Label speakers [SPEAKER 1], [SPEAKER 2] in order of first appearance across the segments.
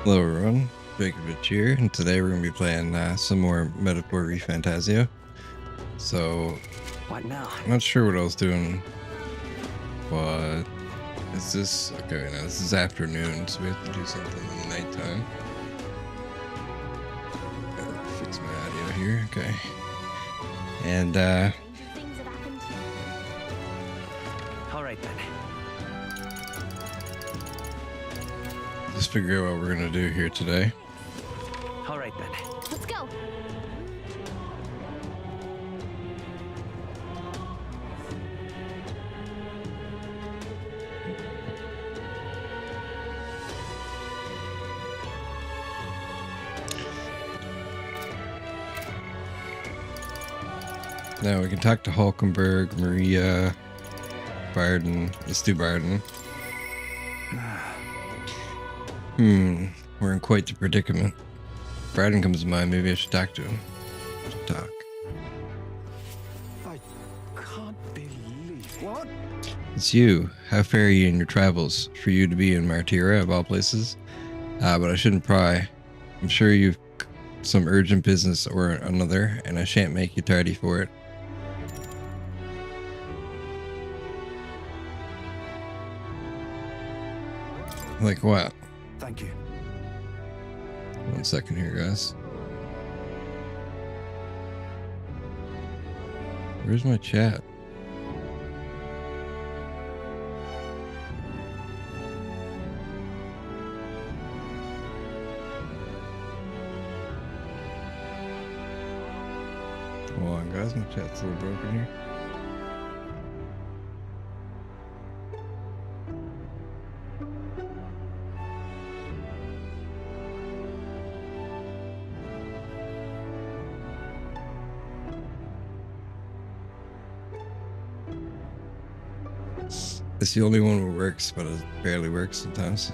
[SPEAKER 1] Hello everyone, Drakoviche here, and today we're going to be playing some more Metaphor ReFantazio. So,
[SPEAKER 2] what now?
[SPEAKER 1] I'm not sure what I was doing, but is this, okay, now this is afternoon, so we have to do something in the nighttime. Gotta fix my audio here, okay. And,
[SPEAKER 2] Alright then.
[SPEAKER 1] just figure out what we're going to do here today.
[SPEAKER 2] Alright then.
[SPEAKER 3] Let's go.
[SPEAKER 1] Now we can talk to Hulkenberg, Maria, Barden. Let's do Barden. We're in quite the predicament. Barden comes to mind, maybe I should talk to him. Talk.
[SPEAKER 4] I can't believe what?
[SPEAKER 1] It's you. How fare you in your travels? For you to be in Martira, of all places. But I shouldn't pry. I'm sure you've some urgent business or another, and I shan't make you tardy for it. Like what?
[SPEAKER 4] Thank you.
[SPEAKER 1] 1 second here, guys. Where's my chat? Hold on, guys. My chat's a little broken here. It's the only one that works, but it barely works sometimes.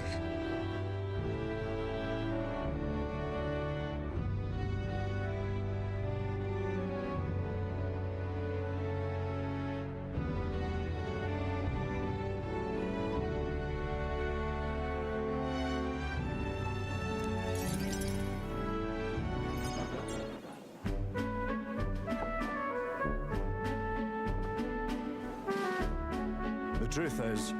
[SPEAKER 4] The truth is,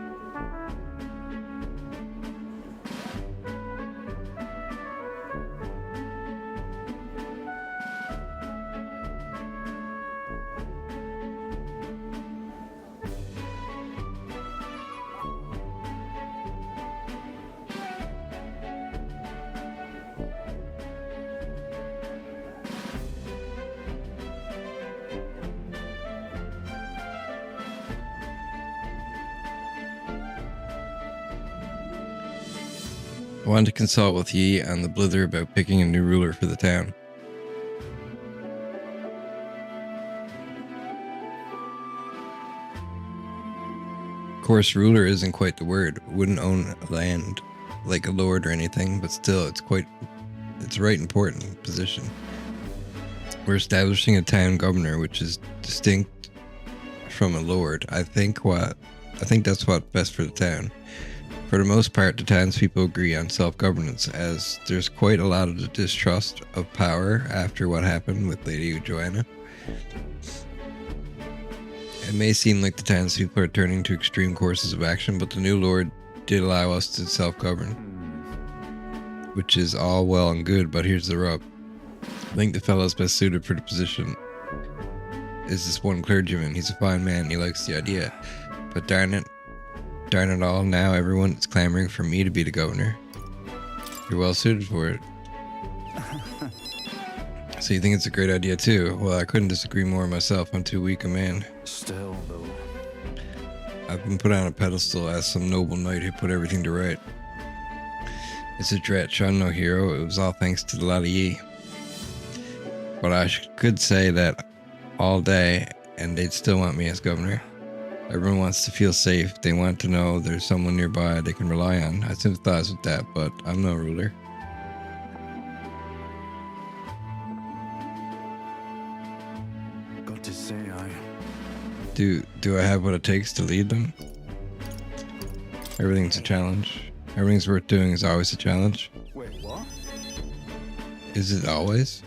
[SPEAKER 1] I wanted to consult with ye on the blither about picking a new ruler for the town. Of course, ruler isn't quite the word. Wouldn't own land like a lord or anything, but still, it's a right important position. We're establishing a town governor, which is distinct from a lord. I think that's what's best for the town. For the most part, the townspeople agree on self-governance, as there's quite a lot of distrust of power after what happened with Lady Joanna. It may seem like the townspeople are turning to extreme courses of action, but the new lord did allow us to self-govern, which is all well and good, but here's the rub. I think the fellow's best suited for the position is this one clergyman. He's a fine man, he likes the idea, but darn it all, now everyone is clamoring for me to be the governor. You're well suited for it. So you think it's a great idea too? Well, I couldn't disagree more myself. I'm too weak a man.
[SPEAKER 4] still though,
[SPEAKER 1] I've been put on a pedestal as some noble knight who put everything to right. It's a dretch, I'm no hero. It was all thanks to the lot of ye. But I could say that all day, and they'd still want me as governor. Everyone wants to feel safe. They want to know there's someone nearby they can rely on. I sympathize with that, but I'm no ruler.
[SPEAKER 4] got to say I
[SPEAKER 1] Do I have what it takes to lead them? Everything's a challenge. Everything's worth doing is always a challenge.
[SPEAKER 4] Wait, what?
[SPEAKER 1] Is it always?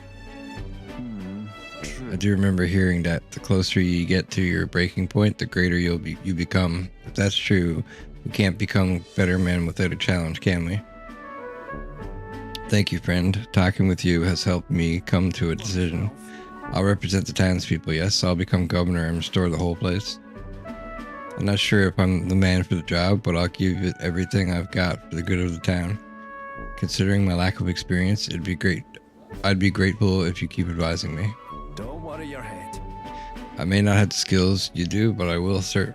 [SPEAKER 1] I
[SPEAKER 4] True.
[SPEAKER 1] do remember hearing that the closer you get to your breaking point, the greater you become. If that's true, we can't become better men without a challenge, can we? Thank you, friend. Talking with you has helped me come to a decision. I'll represent the townspeople, yes. I'll become governor and restore the whole place. I'm not sure if I'm the man for the job, but I'll give it everything I've got for the good of the town. Considering my lack of experience, I'd be grateful if you keep advising me.
[SPEAKER 4] Don't worry your head.
[SPEAKER 1] I may not have the skills you do, but I will serve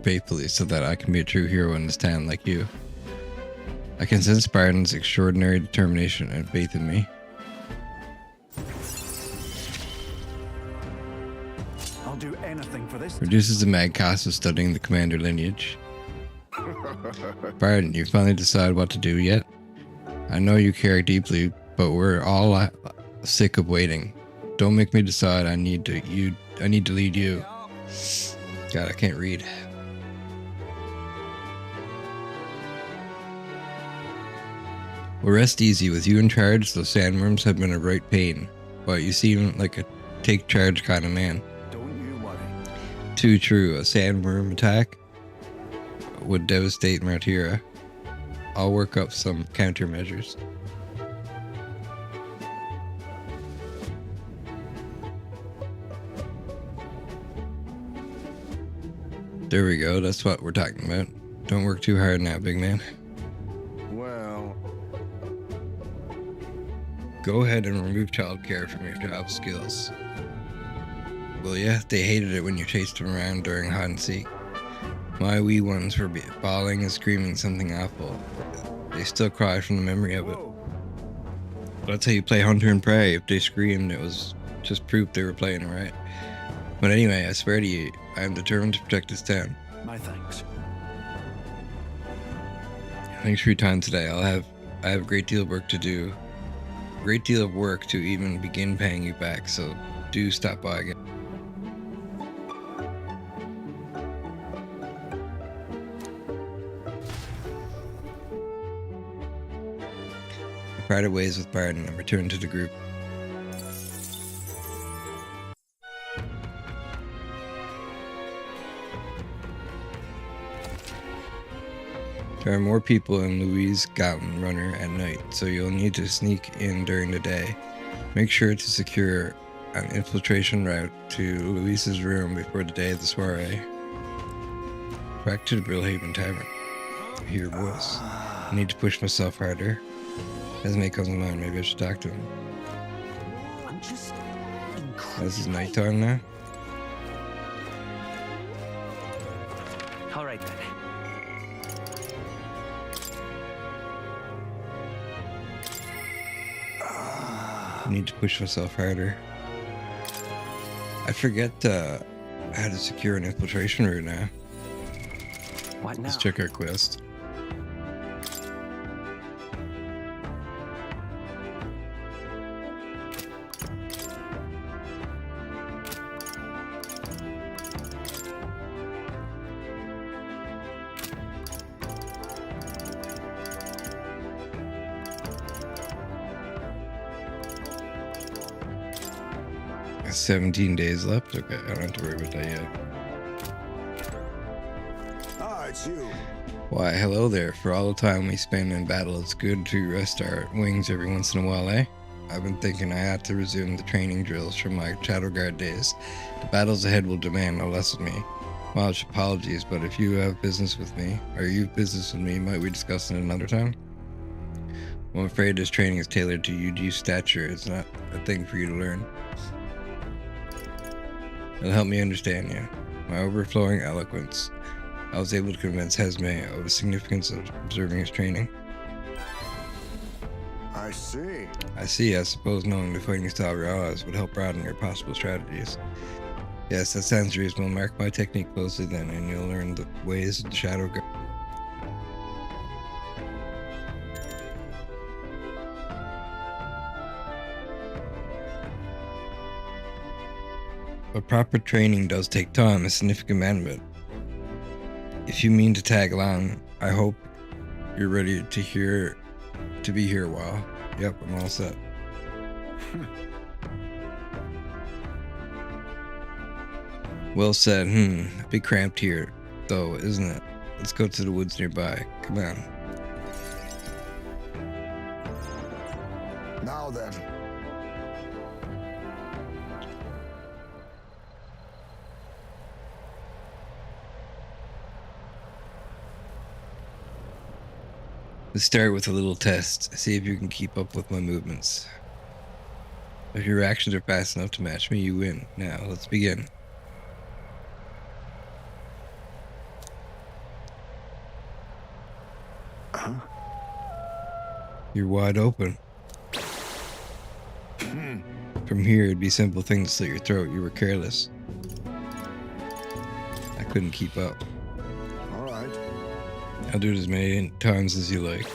[SPEAKER 1] faithfully so that I can be a true hero in this town like you. I can sense Barton's extraordinary determination and faith in me.
[SPEAKER 4] I'll do anything for this.
[SPEAKER 1] Reduces the mad cost of studying the commander lineage. Barton, you finally decide what to do yet? I know you care deeply, but we're all sick of waiting. Don't make me decide. I need to lead you. God, I can't read. Well, rest easy. With you in charge, those sandworms have been a right pain. But you seem like a take charge kind of man.
[SPEAKER 4] Don't you worry.
[SPEAKER 1] Too true. A sandworm attack would devastate Martira. I'll work up some countermeasures. There we go. That's what we're talking about. Don't work too hard now, big man.
[SPEAKER 4] Well,
[SPEAKER 1] Go ahead and remove childcare from your job skills. Well, yeah, they hated it when you chased them around during hide and seek. My wee ones were bawling and screaming something awful. They still cry from the memory of it.
[SPEAKER 4] whoa.
[SPEAKER 1] That's how you play Hunter and Prey. If they screamed, it was just proof they were playing it right. But anyway, I swear to you, I am determined to protect this town.
[SPEAKER 4] My thanks.
[SPEAKER 1] Thanks for your time today. I have a great deal of work to do. A great deal of work to even begin paying you back, so do stop by again. I parted ways with Barton and returned to the group. There are more people in Louise Gotten Runner at night, so you'll need to sneak in during the day. Make sure to secure an infiltration route to Louise's room before the day of the soiree. Back to the Brilehaven Tavern. I hear a voice. I need to push myself harder. As May comes to mind, maybe I should talk to him.
[SPEAKER 2] I'm just
[SPEAKER 1] This is nighttime now.
[SPEAKER 2] All right then.
[SPEAKER 1] I need to push myself harder. I forget how to secure an infiltration route now.
[SPEAKER 2] What now?
[SPEAKER 1] Let's check our quest. Got 17 days left. Okay, I don't have to worry about that yet.
[SPEAKER 4] Ah, it's you.
[SPEAKER 1] Why, hello there. For all the time we spend in battle, it's good to rest our wings every once in a while, eh? I've been thinking I ought to resume the training drills from my Shadow Guard days. The battles ahead will demand no less of me. Well, apologies, but if you have business with me, might we discuss it another time? Well, I'm afraid this training is tailored to UG's stature. It's not a thing for you to learn. It'll help me understand you. My overflowing eloquence. I was able to convince Hesme of the significance of observing his training.
[SPEAKER 4] I see.
[SPEAKER 1] I suppose knowing the fighting style of your allies would help broaden your possible strategies. Yes, that sounds reasonable. Mark my technique closely then, and you'll learn the ways of the Shadow Guard. But proper training does take time, a significant amount of it. If you mean to tag along, I hope you're ready to be here a while. Yep, I'm all set. Well said. A bit cramped here, though, isn't it? Let's go to the woods nearby. Come on.
[SPEAKER 4] Now then.
[SPEAKER 1] Let's start with a little test. See if you can keep up with my movements. If your reactions are fast enough to match me, you win. Now, let's begin.
[SPEAKER 4] Huh?
[SPEAKER 1] You're wide open. From here, it'd be simple things to slit your throat. You were careless. I couldn't keep up.
[SPEAKER 4] All right.
[SPEAKER 1] I'll do it as many times as you like.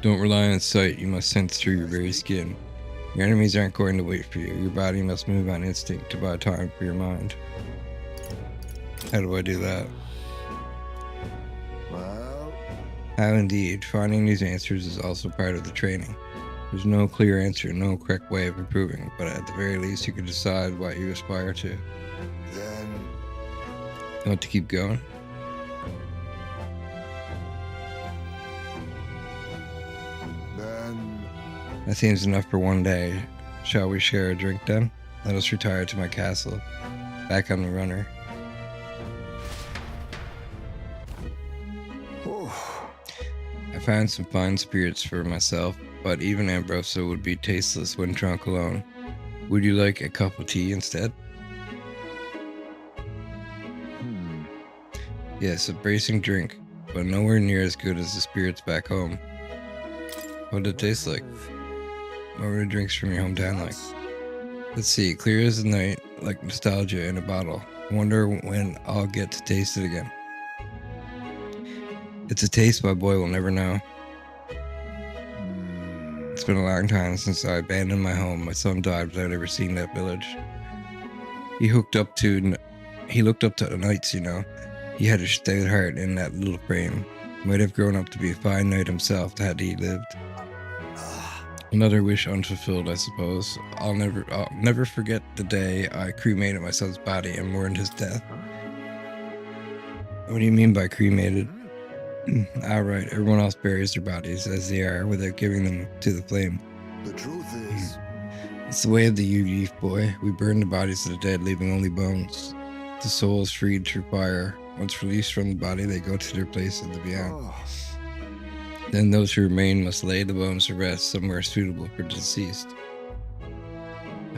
[SPEAKER 1] Don't rely on sight. You must sense through your very skin. Your enemies aren't going to wait for you. Your body must move on instinct to buy time for your mind. How do I do that?
[SPEAKER 4] Well,
[SPEAKER 1] How indeed. Finding these answers is also part of the training. There's no clear answer, no correct way of improving, but at the very least you can decide what you aspire to.
[SPEAKER 4] then
[SPEAKER 1] You want to keep going? That seems enough for one day. Shall we share a drink then? Let us retire to my castle. Back on the runner. I found some fine spirits for myself, but even Ambrosia would be tasteless when drunk alone. Would you like a cup of tea instead? Yes, a bracing drink, but nowhere near as good as the spirits back home. What did it taste like? What were the drinks from your hometown like? Let's see, clear as the night, like nostalgia in a bottle. I wonder when I'll get to taste it again. It's a taste my boy will never know. It's been a long time since I abandoned my home. My son died without ever seeing that village. He looked up to the knights, you know. He had a stout heart in that little frame. Might have grown up to be a fine knight himself had he lived. Another wish unfulfilled, I suppose. I'll never forget the day I cremated my son's body and mourned his death. What do you mean by cremated? Alright, everyone else buries their bodies as they are without giving them to the flame.
[SPEAKER 4] the truth is,
[SPEAKER 1] It's the way of the youth, boy. We burn the bodies of the dead, leaving only bones. The soul is freed through fire. Once released from the body, they go to their place in the beyond. Then those who remain must lay the bones to rest somewhere suitable for the deceased.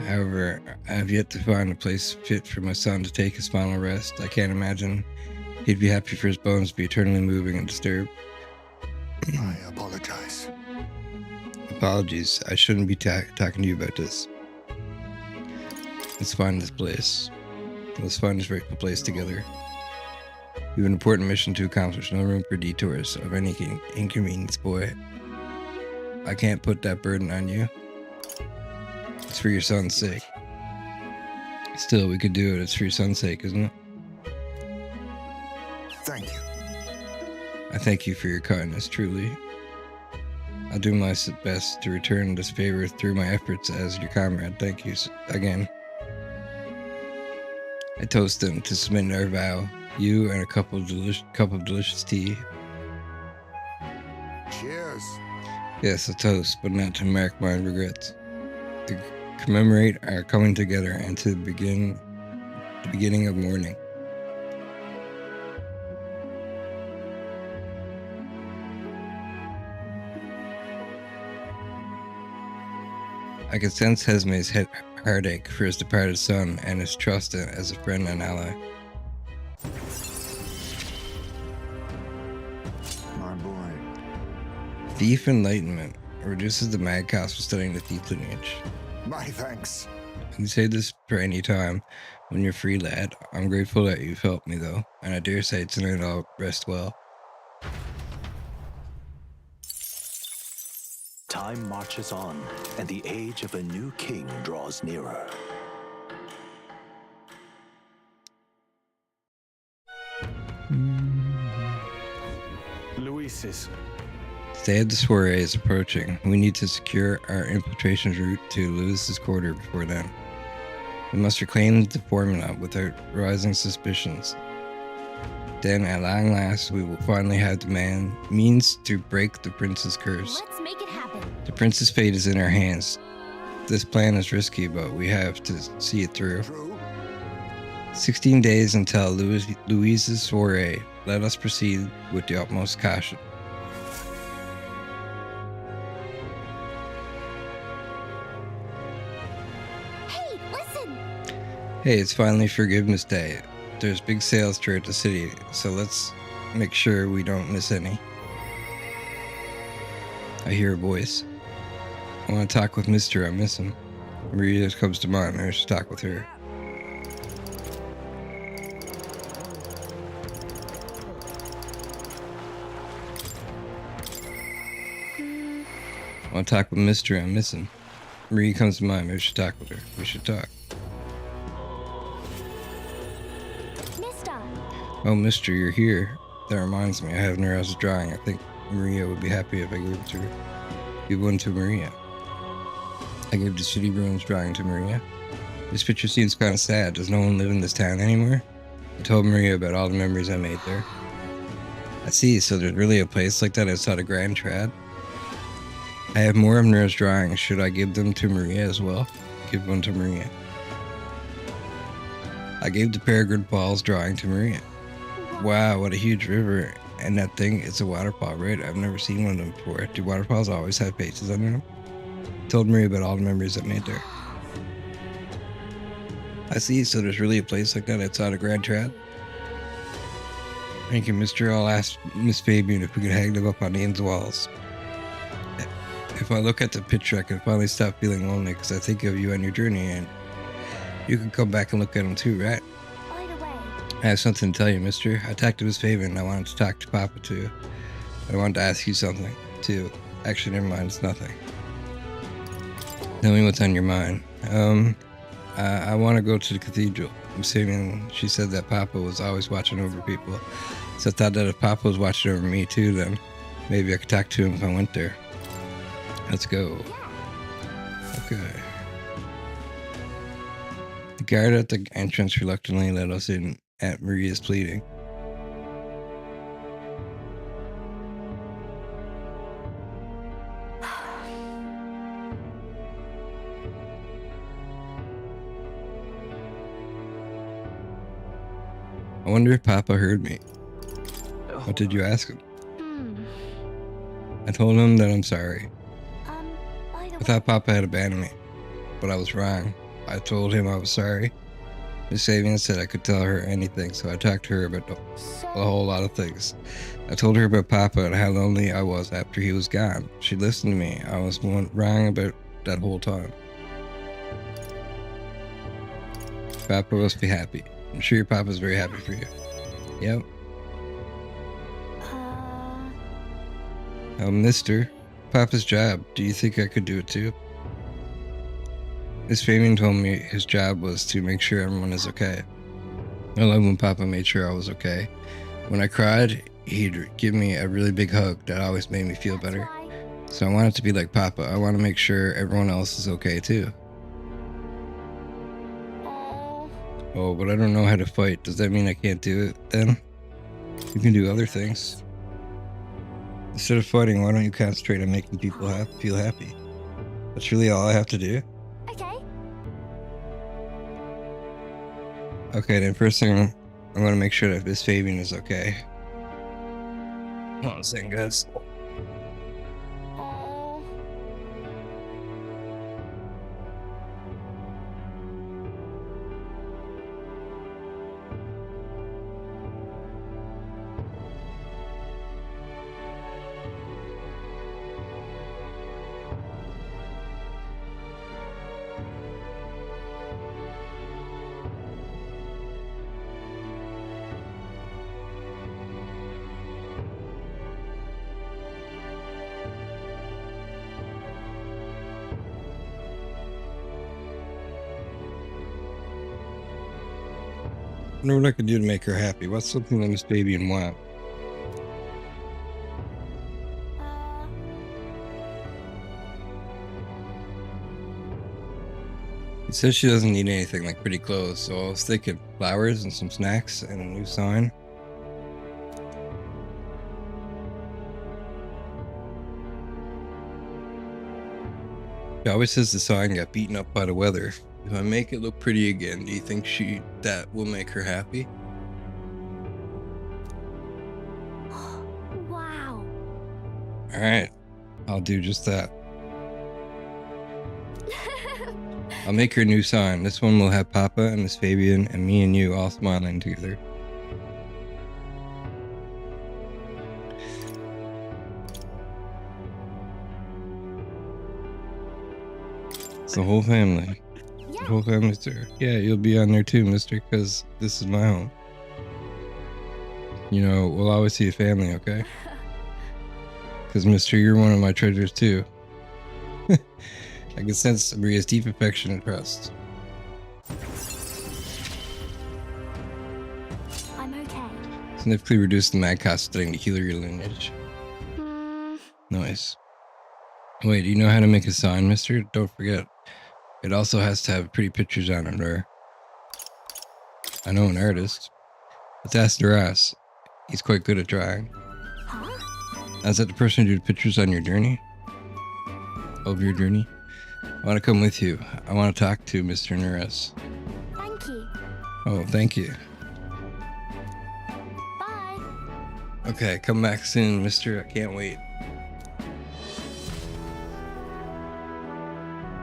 [SPEAKER 1] However, I have yet to find a place fit for my son to take his final rest. I can't imagine he'd be happy for his bones to be eternally moving and disturbed.
[SPEAKER 4] I apologize.
[SPEAKER 1] Apologies, I shouldn't be talking to you about this. Let's find this place. Let's find this rightful place together. You have an important mission to accomplish. No room for detours of any inconvenience, boy. I can't put that burden on you. It's for your son's sake. Still, we could do it. It's for your son's sake, isn't it?
[SPEAKER 4] Thank you.
[SPEAKER 1] I thank you for your kindness, truly. I'll do my best to return this favor through my efforts as your comrade. Thank you again. I toast them to submit our vow. You and a cup of delicious tea.
[SPEAKER 4] Cheers.
[SPEAKER 1] Yes, a toast, but not to mark my regrets. To commemorate our coming together and to begin the beginning of mourning. I could sense Hesme's heartache for his departed son and his trust as a friend and ally.
[SPEAKER 4] My boy.
[SPEAKER 1] Thief Enlightenment reduces the mag cost for studying the thief lineage.
[SPEAKER 4] My thanks.
[SPEAKER 1] You say this for any time when you're free, lad. I'm grateful that you've helped me, though, and I dare say tonight I'll rest well.
[SPEAKER 2] Time marches on, and the age of a new king draws nearer.
[SPEAKER 4] Luisis.
[SPEAKER 1] The day of the soiree is approaching. We need to secure our infiltration route to Lewis's quarter before then. We must reclaim the formula without raising suspicions. Then, at long last, we will finally have the means to break the prince's curse.
[SPEAKER 3] Let's make it happen.
[SPEAKER 1] The prince's fate is in our hands. This plan is risky, but we have to see it through.
[SPEAKER 4] True.
[SPEAKER 1] 16 days until Louise's soiree. Let us proceed with the utmost caution.
[SPEAKER 3] Hey, listen!
[SPEAKER 1] Hey, it's finally Forgiveness Day. There's big sales throughout the city, so let's make sure we don't miss any. I hear a voice. I want to talk with Mr. I miss him. Maria comes to mind. I should talk with her. I want to talk with Mr. I miss him. Marie comes to mind. Maybe we should talk with her. We should talk.
[SPEAKER 3] Mister!
[SPEAKER 1] Oh, Mister, you're here. That reminds me. I have Nero's drawing. I think Maria would be happy if I gave it to her. Give one to Maria. I gave the city ruins drawing to Maria. This picture seems kind of sad. Does no one live in this town anymore? I told Maria about all the memories I made there. I see. So there's really a place like that outside of Grand Trad? I have more of Nero's drawings. Should I give them to Maria as well? Give one to Maria. I gave the Peregrine Falls drawing to Maria. Wow, what a huge river. And that thing, it's a waterfall, right? I've never seen one of them before. Do waterfalls always have faces under them? Told Maria about all the memories I made there. I see, so there's really a place like that outside of Grand Trad? Thank you, Mister. I'll ask Miss Fabian if we could hang them up on the inn's walls. If I look at the picture, I can finally stop feeling lonely because I think of you on your journey, and you can come back and look at them too, right?
[SPEAKER 3] By the way,
[SPEAKER 1] I have something to tell you, Mister. I talked to Miss Fabian and I wanted to talk to Papa too. I wanted to ask you something too. Actually, never mind, it's nothing. Tell me what's on your mind. I want to go to the cathedral. Miss Fabian, she said that Papa was always watching over people. So I thought that if Papa was watching over me too, then maybe I could talk to him if I went there. Let's go. Okay. The guard at the entrance reluctantly let us in at Maria's pleading. I wonder if Papa heard me. What did you ask him? I told him that I'm sorry.
[SPEAKER 3] by the
[SPEAKER 1] I thought Papa had abandoned me, but I was wrong. I told him I was sorry. Miss Fabian said I could tell her anything, so I talked to her about a whole lot of things. I told her about Papa and how lonely I was after he was gone. She listened to me. I was wrong about that whole time. Papa must be happy. I'm sure your Papa's very happy for you. Yep. Mister, Papa's job. Do you think I could do it too? Miss Fabian told me his job was to make sure everyone is okay. I love when Papa made sure I was okay. When I cried, he'd give me a really big hug that always made me feel better. So I want it to be like Papa. I want to make sure everyone else is okay too. Oh, but I don't know how to fight. Does that mean I can't do it then? You can do other things. Instead of fighting, why don't you concentrate on making people feel happy? That's really all I have to do?
[SPEAKER 3] Okay.
[SPEAKER 1] Okay, then first thing, I'm going to make sure that Miss Fabian is okay. Hold on a second, guys. I wonder what I could do to make her happy. What's something that Miss Fabian want? He says she doesn't need anything, like pretty clothes, so I was thinking flowers and some snacks and a new sign. She always says the sign got beaten up by the weather. If I make it look pretty again, do you think that will make her happy?
[SPEAKER 3] Wow.
[SPEAKER 1] Alright, I'll do just that. I'll make her a new sign. This one will have Papa and Miss Fabian and me and you all smiling together. It's the whole family. The
[SPEAKER 3] Yeah.
[SPEAKER 1] whole family's there. Yeah, you'll be on there too, mister, because this is my home. You know, we'll always see a family, okay? Because, mister, you're one of my treasures too. I can sense Maria's deep affection and trust.
[SPEAKER 3] I'm okay.
[SPEAKER 1] Significantly reduce the mag cost studying to heal your lineage.
[SPEAKER 3] Hmm.
[SPEAKER 1] Nice. Wait, do you know how to make a sign, mister? Don't forget. It also has to have pretty pictures on it, or I know an artist. Let's ask Duras. He's quite good at drawing.
[SPEAKER 3] Huh?
[SPEAKER 1] Is that the person who did pictures on your journey? Of your journey? I want to come with you. I want to talk to Mr. Nuras.
[SPEAKER 3] Thank you.
[SPEAKER 1] Oh, thank you.
[SPEAKER 3] Bye.
[SPEAKER 1] Okay, come back soon, mister. I can't wait.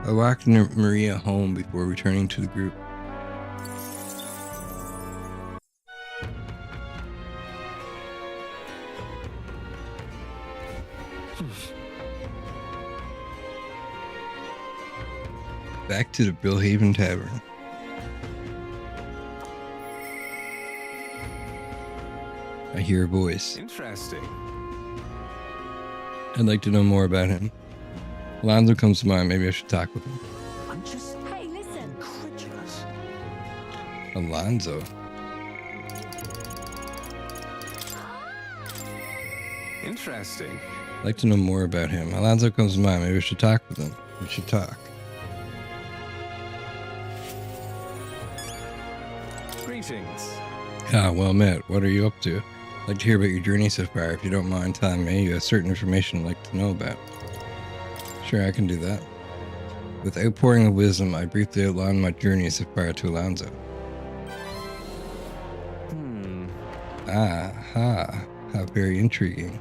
[SPEAKER 1] I walked Maria home before returning to the group. Back to the Brilehaven Tavern. I hear a voice.
[SPEAKER 2] Interesting.
[SPEAKER 1] I'd like to know more about him. Alonzo comes to mind. Maybe I should talk with him.
[SPEAKER 2] I'm just
[SPEAKER 3] Hey, listen.
[SPEAKER 2] incredulous.
[SPEAKER 1] Alonzo.
[SPEAKER 2] Interesting.
[SPEAKER 1] I'd like to know more about him. Alonzo comes to mind. Maybe I should talk with him. We should talk.
[SPEAKER 2] Greetings.
[SPEAKER 1] Ah, well met. What are you up to? I'd like to hear about your journey so far. If you don't mind telling me, you have certain information I'd like to know about. Sure, I can do that. With outpouring of wisdom, I briefly outlined my journey so far to Alonzo. Ah, how very intriguing.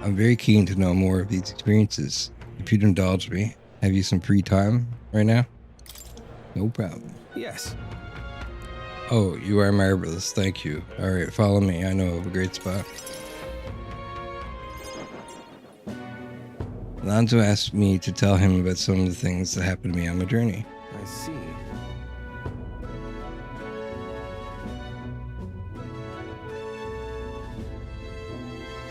[SPEAKER 1] I'm very keen to know more of these experiences. If you'd indulge me, have you some free time right now? No problem.
[SPEAKER 2] Yes.
[SPEAKER 1] Oh, you are marvelous. Thank you. All right, follow me. I know of a great spot. Alonzo asked me to tell him about some of the things that happened to me on my journey.
[SPEAKER 2] I see.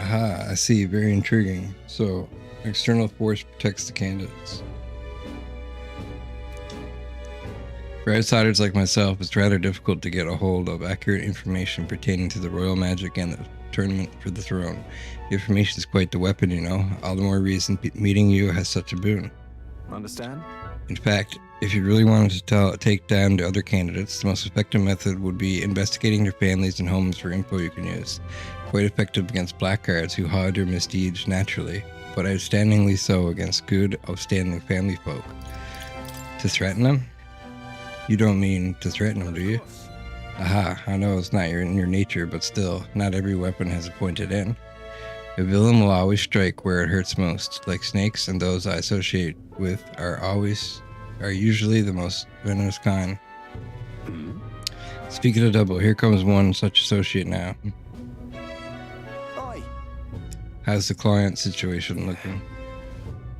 [SPEAKER 1] Aha, I see. Very intriguing. So, external force protects the candidates. For outsiders like myself, it's rather difficult to get a hold of accurate information pertaining to the royal magic and the tournament for the throne. The information is quite the weapon, you know. All the more reason meeting you has such a boon.
[SPEAKER 2] Understand?
[SPEAKER 1] In fact, if you really wanted to take down the other candidates, the most effective method would be investigating their families and homes for info you can use. Quite effective against blackguards who hide their misdeeds naturally, but outstandingly so against good, upstanding family folk. To threaten them? You don't mean to threaten them, do you? Aha, I know it's not in your nature, but still, not every weapon has a pointed end. A villain will always strike where it hurts most, like snakes, and those I associate with are usually the most venomous kind. Speaking of double, here comes one such associate now.
[SPEAKER 2] Oi.
[SPEAKER 1] How's the client situation looking?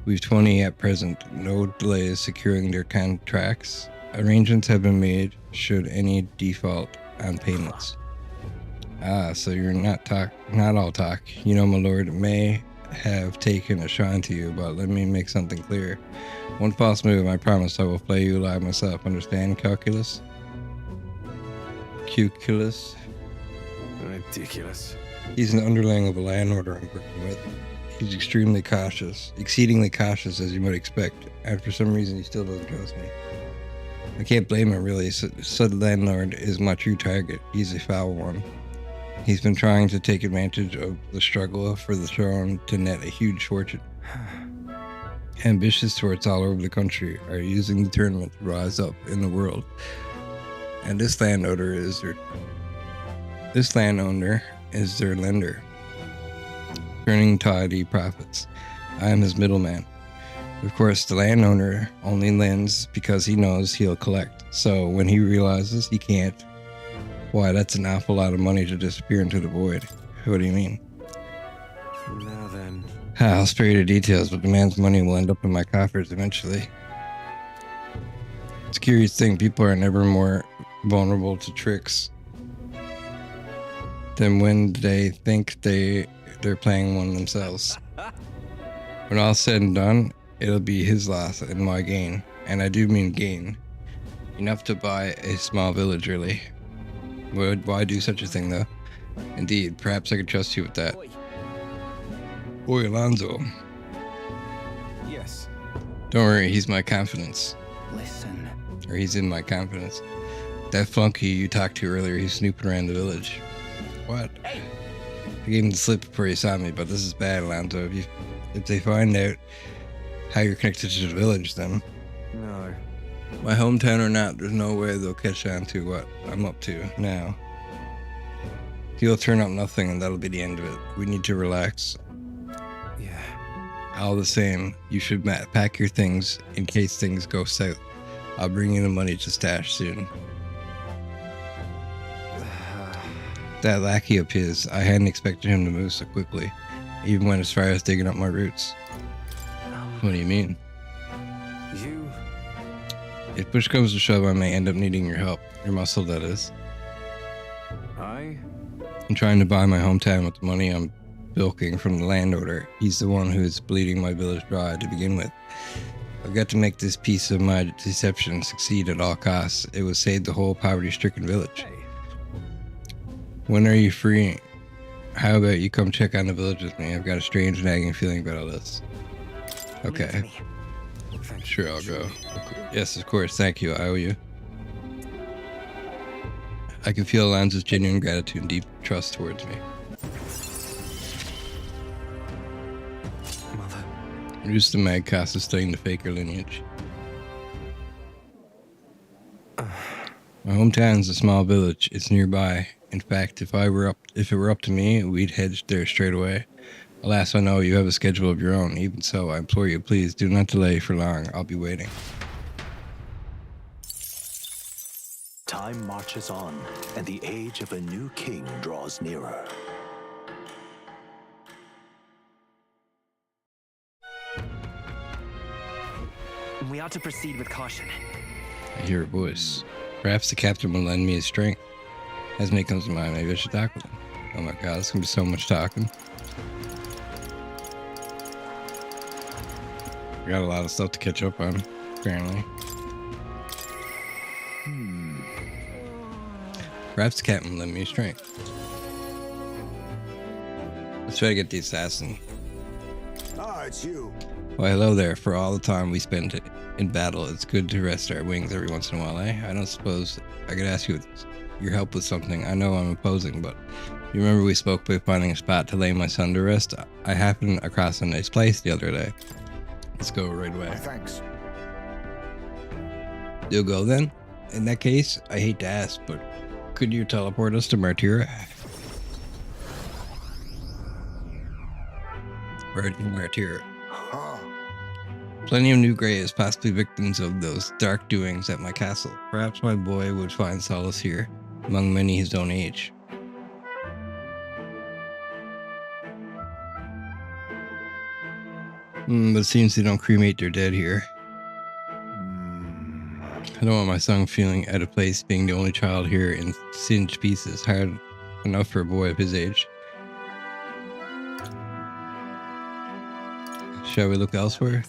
[SPEAKER 1] We've 20 at present, no delays securing their contracts. Arrangements have been made should any default on payments. Ah, so you're not all talk. You know, my lord, it may have taken a shrine to you, but let me make something clear. One false move, I promise I will flay you alive myself. Understand, calculus? Cuculus?
[SPEAKER 2] Ridiculous.
[SPEAKER 1] He's an underling of a landlord I'm working with. He's exceedingly cautious, as you might expect, and for some reason he still doesn't trust me. I can't blame him, really. So the landlord is my true target. He's a foul one. He's been trying to take advantage of the struggle for the throne to net a huge fortune. Ambitious torts all over the country are using the tournament to rise up in the world. And this landowner is their lender, turning tidy profits. I am his middleman. Of course, the landowner only lends because he knows he'll collect. So when he realizes he can't, why, that's an awful lot of money to disappear into the void. What do you mean?
[SPEAKER 2] Now then.
[SPEAKER 1] I'll spare you the details, but the man's money will end up in my coffers eventually. It's a curious thing. People are never more vulnerable to tricks than when they think they're playing one themselves. When all's said and done, it'll be his loss and my gain. And I do mean gain. Enough to buy a small village, really. Why do such a thing, though? Indeed, perhaps I could trust you with that. Boy, Alonzo.
[SPEAKER 2] Yes.
[SPEAKER 1] Don't worry, he's my confidence.
[SPEAKER 2] Listen.
[SPEAKER 1] Or he's in my confidence. That flunky you talked to earlier, he's snooping around the village. What?
[SPEAKER 2] Hey.
[SPEAKER 1] I gave him the slip before he saw me, but this is bad, Alonzo. If they find out how you're connected to the village, then...
[SPEAKER 2] No.
[SPEAKER 1] My hometown or not, there's no way they'll catch on to what I'm up to now. He'll turn up nothing and that'll be the end of it. We need to relax.
[SPEAKER 2] Yeah.
[SPEAKER 1] All the same, you should pack your things in case things go south. I'll bring you the money to stash soon. That lackey of his, I hadn't expected him to move so quickly. He even went as far as digging up my roots. What do you mean?
[SPEAKER 2] You...
[SPEAKER 1] If push comes to shove, I may end up needing your help. Your muscle, that is. I'm trying to buy my hometown with the money I'm bilking from the landowner. He's the one who's bleeding my village dry to begin with. I've got to make this piece of my deception succeed at all costs. It would save the whole poverty-stricken village.
[SPEAKER 2] Hey.
[SPEAKER 1] When are you free? How about you come check on the village with me? I've got a strange nagging feeling about all this. Okay. Sure, I'll go. Yes, of course. Thank you. I owe you. I can feel Alonzo's genuine gratitude and deep trust towards me.
[SPEAKER 2] Mother.
[SPEAKER 1] Reduce the mag cost of studying the faker lineage. My hometown's a small village. It's nearby. In fact, if it were up to me, we'd head there straight away. Alas, I know you have a schedule of your own. Even so, I implore you, please do not delay for long. I'll be waiting.
[SPEAKER 2] Time marches on, and the age of a new king draws nearer.
[SPEAKER 5] We ought to proceed with caution.
[SPEAKER 1] I hear a voice. Perhaps the captain will lend me his strength. As me comes to mind, maybe I should talk with him. Oh my god, it's gonna be so much talking. I got a lot of stuff to catch up on, apparently. Perhaps the captain will lend me his strength. Let's try to get the assassin.
[SPEAKER 4] Ah, it's you.
[SPEAKER 1] Why, hello there. For all the time we spend in battle, it's good to rest our wings every once in a while, eh? I don't suppose I could ask you your help with something. I know I'm opposing, but you remember we spoke about finding a spot to lay my son to rest? I happened across a nice place the other day. Let's go right away.
[SPEAKER 4] Thanks.
[SPEAKER 1] You'll go then? In that case, I hate to ask, but could you teleport us to Martyra? Where to Martyra?
[SPEAKER 4] Huh.
[SPEAKER 1] Plenty of new graves, possibly victims of those dark doings at my castle. Perhaps my boy would find solace here, among many his own age. But it seems they don't cremate their dead here. I don't want my son feeling out of place being the only child here in singed pieces. Hard enough for a boy of his age. Shall we look elsewhere?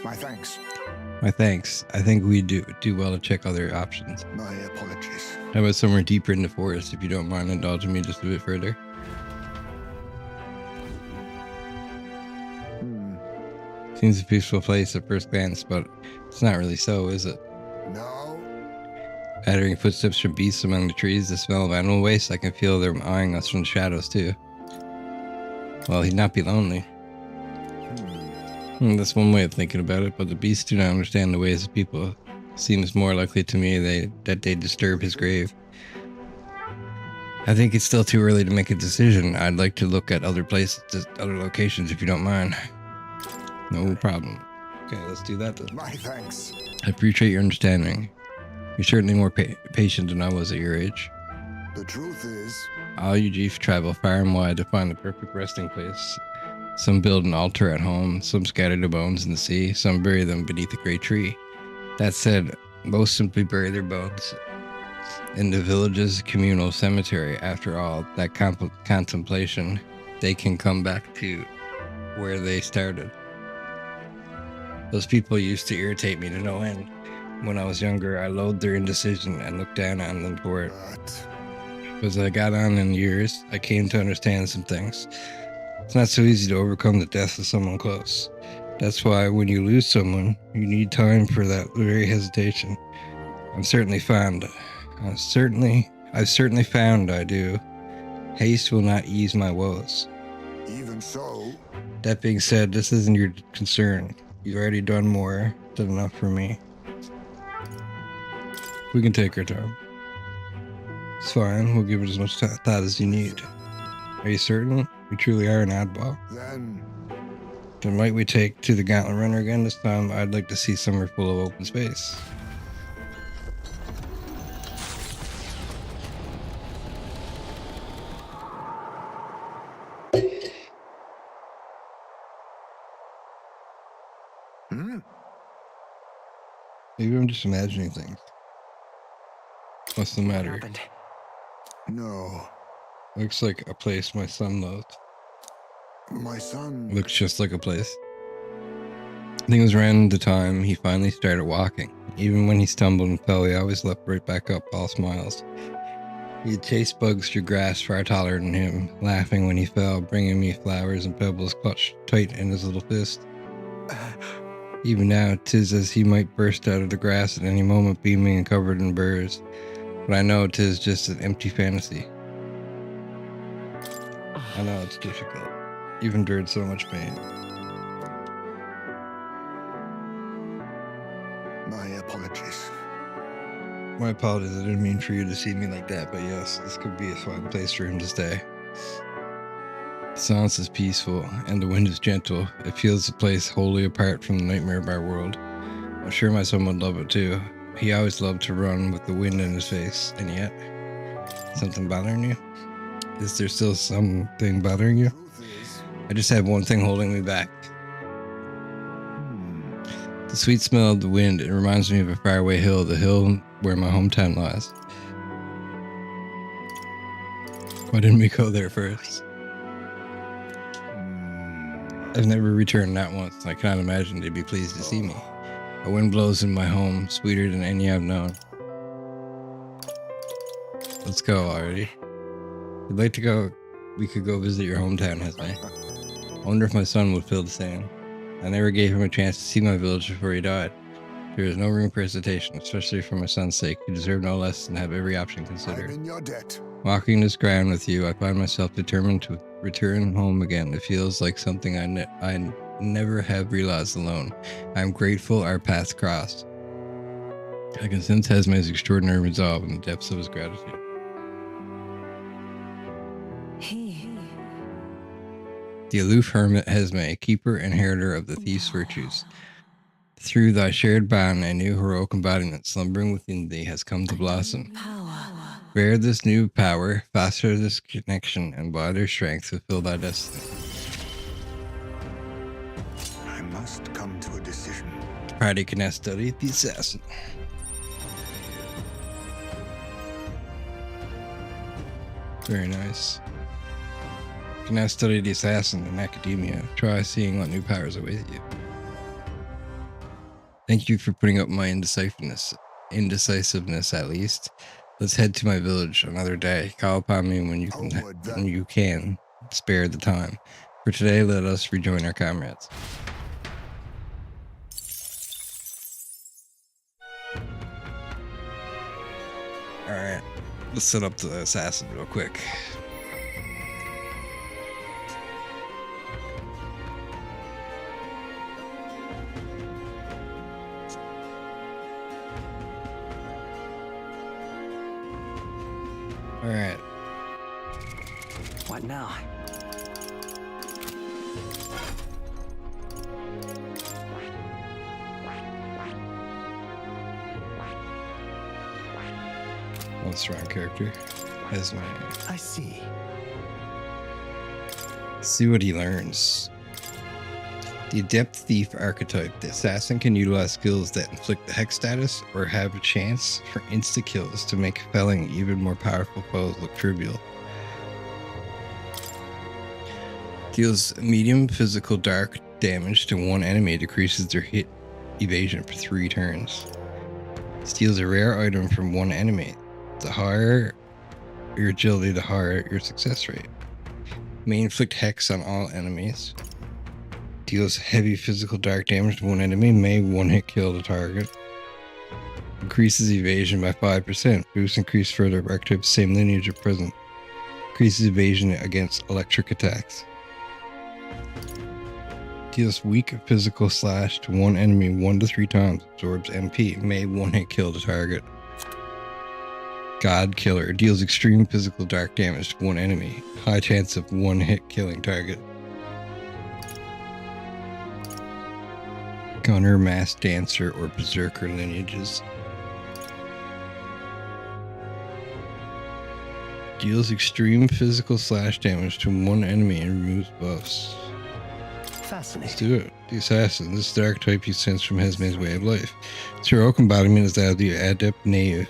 [SPEAKER 4] My thanks.
[SPEAKER 1] My thanks. I think we do well to check other options.
[SPEAKER 4] My apologies.
[SPEAKER 1] How about somewhere deeper in the forest, if you don't mind indulging me just a bit further? Seems a peaceful place at first glance, but it's not really so, is it?
[SPEAKER 4] No.
[SPEAKER 1] Pattering footsteps from beasts among the trees, the smell of animal waste. I can feel them eyeing us from the shadows too. Well, he'd not be lonely. That's one way of thinking about it, but the beasts do not understand the ways of people. Seems more likely to me that they disturb his grave. I think it's still too early to make a decision. I'd like to look at other places, other locations, if you don't mind. No problem. Okay, let's do that then.
[SPEAKER 4] My thanks.
[SPEAKER 1] I appreciate your understanding. You're certainly more patient than I was at your age.
[SPEAKER 4] The truth is,
[SPEAKER 1] All you Jeeves travel far and wide to find the perfect resting place. Some build an altar at home, some scatter the bones in the sea, some bury them beneath a great tree. That said, most simply bury their bones in the village's communal cemetery. After all that contemplation, they can come back to where they started. Those people used to irritate me to no end. When I was younger, I loathed their indecision and looked down on them for it.
[SPEAKER 4] but
[SPEAKER 1] As I got on in years, I came to understand some things. It's not so easy to overcome the death of someone close. That's why when you lose someone, you need time for that very hesitation. I've certainly found I do. Haste will not ease my woes.
[SPEAKER 4] even so,
[SPEAKER 1] That being said, this isn't your concern. You've already done more than enough for me. We can take our time. It's fine. We'll give it as much thought as you need. Are you certain? We truly are an oddball. Then might we take to the Gauntlet Runner again? This time I'd like to see somewhere full of open space. Maybe I'm just imagining things. What's the
[SPEAKER 5] What
[SPEAKER 1] matter?
[SPEAKER 5] happened?
[SPEAKER 4] no.
[SPEAKER 1] Looks like a place my son loved.
[SPEAKER 4] My son.
[SPEAKER 1] Looks just like a place. I think it was around the time he finally started walking. Even when he stumbled and fell, he always leapt right back up, all smiles. He'd chase bugs through grass far taller than him, laughing when he fell, bringing me flowers and pebbles clutched tight in his little fist. Even now, 'tis as he might burst out of the grass at any moment, beaming and covered in burrs. But I know 'tis just an empty fantasy. I know it's difficult. You've endured so much pain.
[SPEAKER 4] My apologies.
[SPEAKER 1] My apologies, I didn't mean for you to see me like that, but yes, this could be a fun place for him to stay. The silence is peaceful, and the wind is gentle. It feels the place wholly apart from the nightmare of our world. I'm sure my son would love it too. He always loved to run with the wind in his face, and yet, something bothering you? Is there still something bothering you?
[SPEAKER 4] Truth is,
[SPEAKER 1] I just have one thing holding me back. The sweet smell of the wind, it reminds me of a faraway hill, the hill where my hometown lies. Why didn't we go there first? I've never returned, not once, and I cannot imagine they'd be pleased to see me. A wind blows in my home, sweeter than any I've known. Let's go already. If you'd like to go, we could go visit your hometown, Hesme. I wonder if my son would feel the same. I never gave him a chance to see my village before he died. There is no room for hesitation, especially for my son's sake. You deserve no less than have every option
[SPEAKER 4] I'm
[SPEAKER 1] considered.
[SPEAKER 4] in your debt.
[SPEAKER 1] Walking this ground with you, I find myself determined to return home again. It feels like something I never have realized alone. I am grateful our paths crossed. I can sense Hesme's extraordinary resolve in the depths of his gratitude. The aloof hermit Hesme, keeper and inheritor of the thief's virtues. Through thy shared bond, a new heroic embodiment slumbering within thee has come to blossom. Bear this new power, foster this connection, and by their strength fulfill thy destiny.
[SPEAKER 4] I must come to a decision.
[SPEAKER 1] Party can now study the assassin. Very nice. You can now study the assassin in academia. Try seeing what new powers await you. Thank you for putting up my indecisiveness at least. Let's head to my village another day. Call upon me when you can spare the time. For today, let us rejoin our comrades. Alright. Let's set up the assassin real quick. Alright.
[SPEAKER 5] What now?
[SPEAKER 1] What's the wrong character? As my
[SPEAKER 2] I see.
[SPEAKER 1] see what he learns. The Adept Thief archetype. The assassin can utilize skills that inflict the hex status or have a chance for insta kills to make felling even more powerful foes look trivial. Deals medium physical dark damage to one enemy, decreases their hit evasion for 3 turns. Steals a rare item from one enemy. The higher your agility, the higher your success rate. May inflict hex on all enemies. Deals heavy physical dark damage to one enemy. May one hit kill the target. Increases evasion by 5%. Boosts increase further archetypes, same lineage or present. Increases evasion against electric attacks. Deals weak physical slash to one enemy 1 to 3 times. Absorbs MP. May one hit kill the target. God Killer. Deals extreme physical dark damage to one enemy. High chance of one hit killing target. Gunner, Mass Dancer, or Berserker lineages. Deals extreme physical slash damage to one enemy and removes buffs. Let's
[SPEAKER 2] Fascinating.
[SPEAKER 1] do it. The Assassin. This is the archetype you sense from Hesme's way of life. Its heroic embodiment is that of the Adept Knave,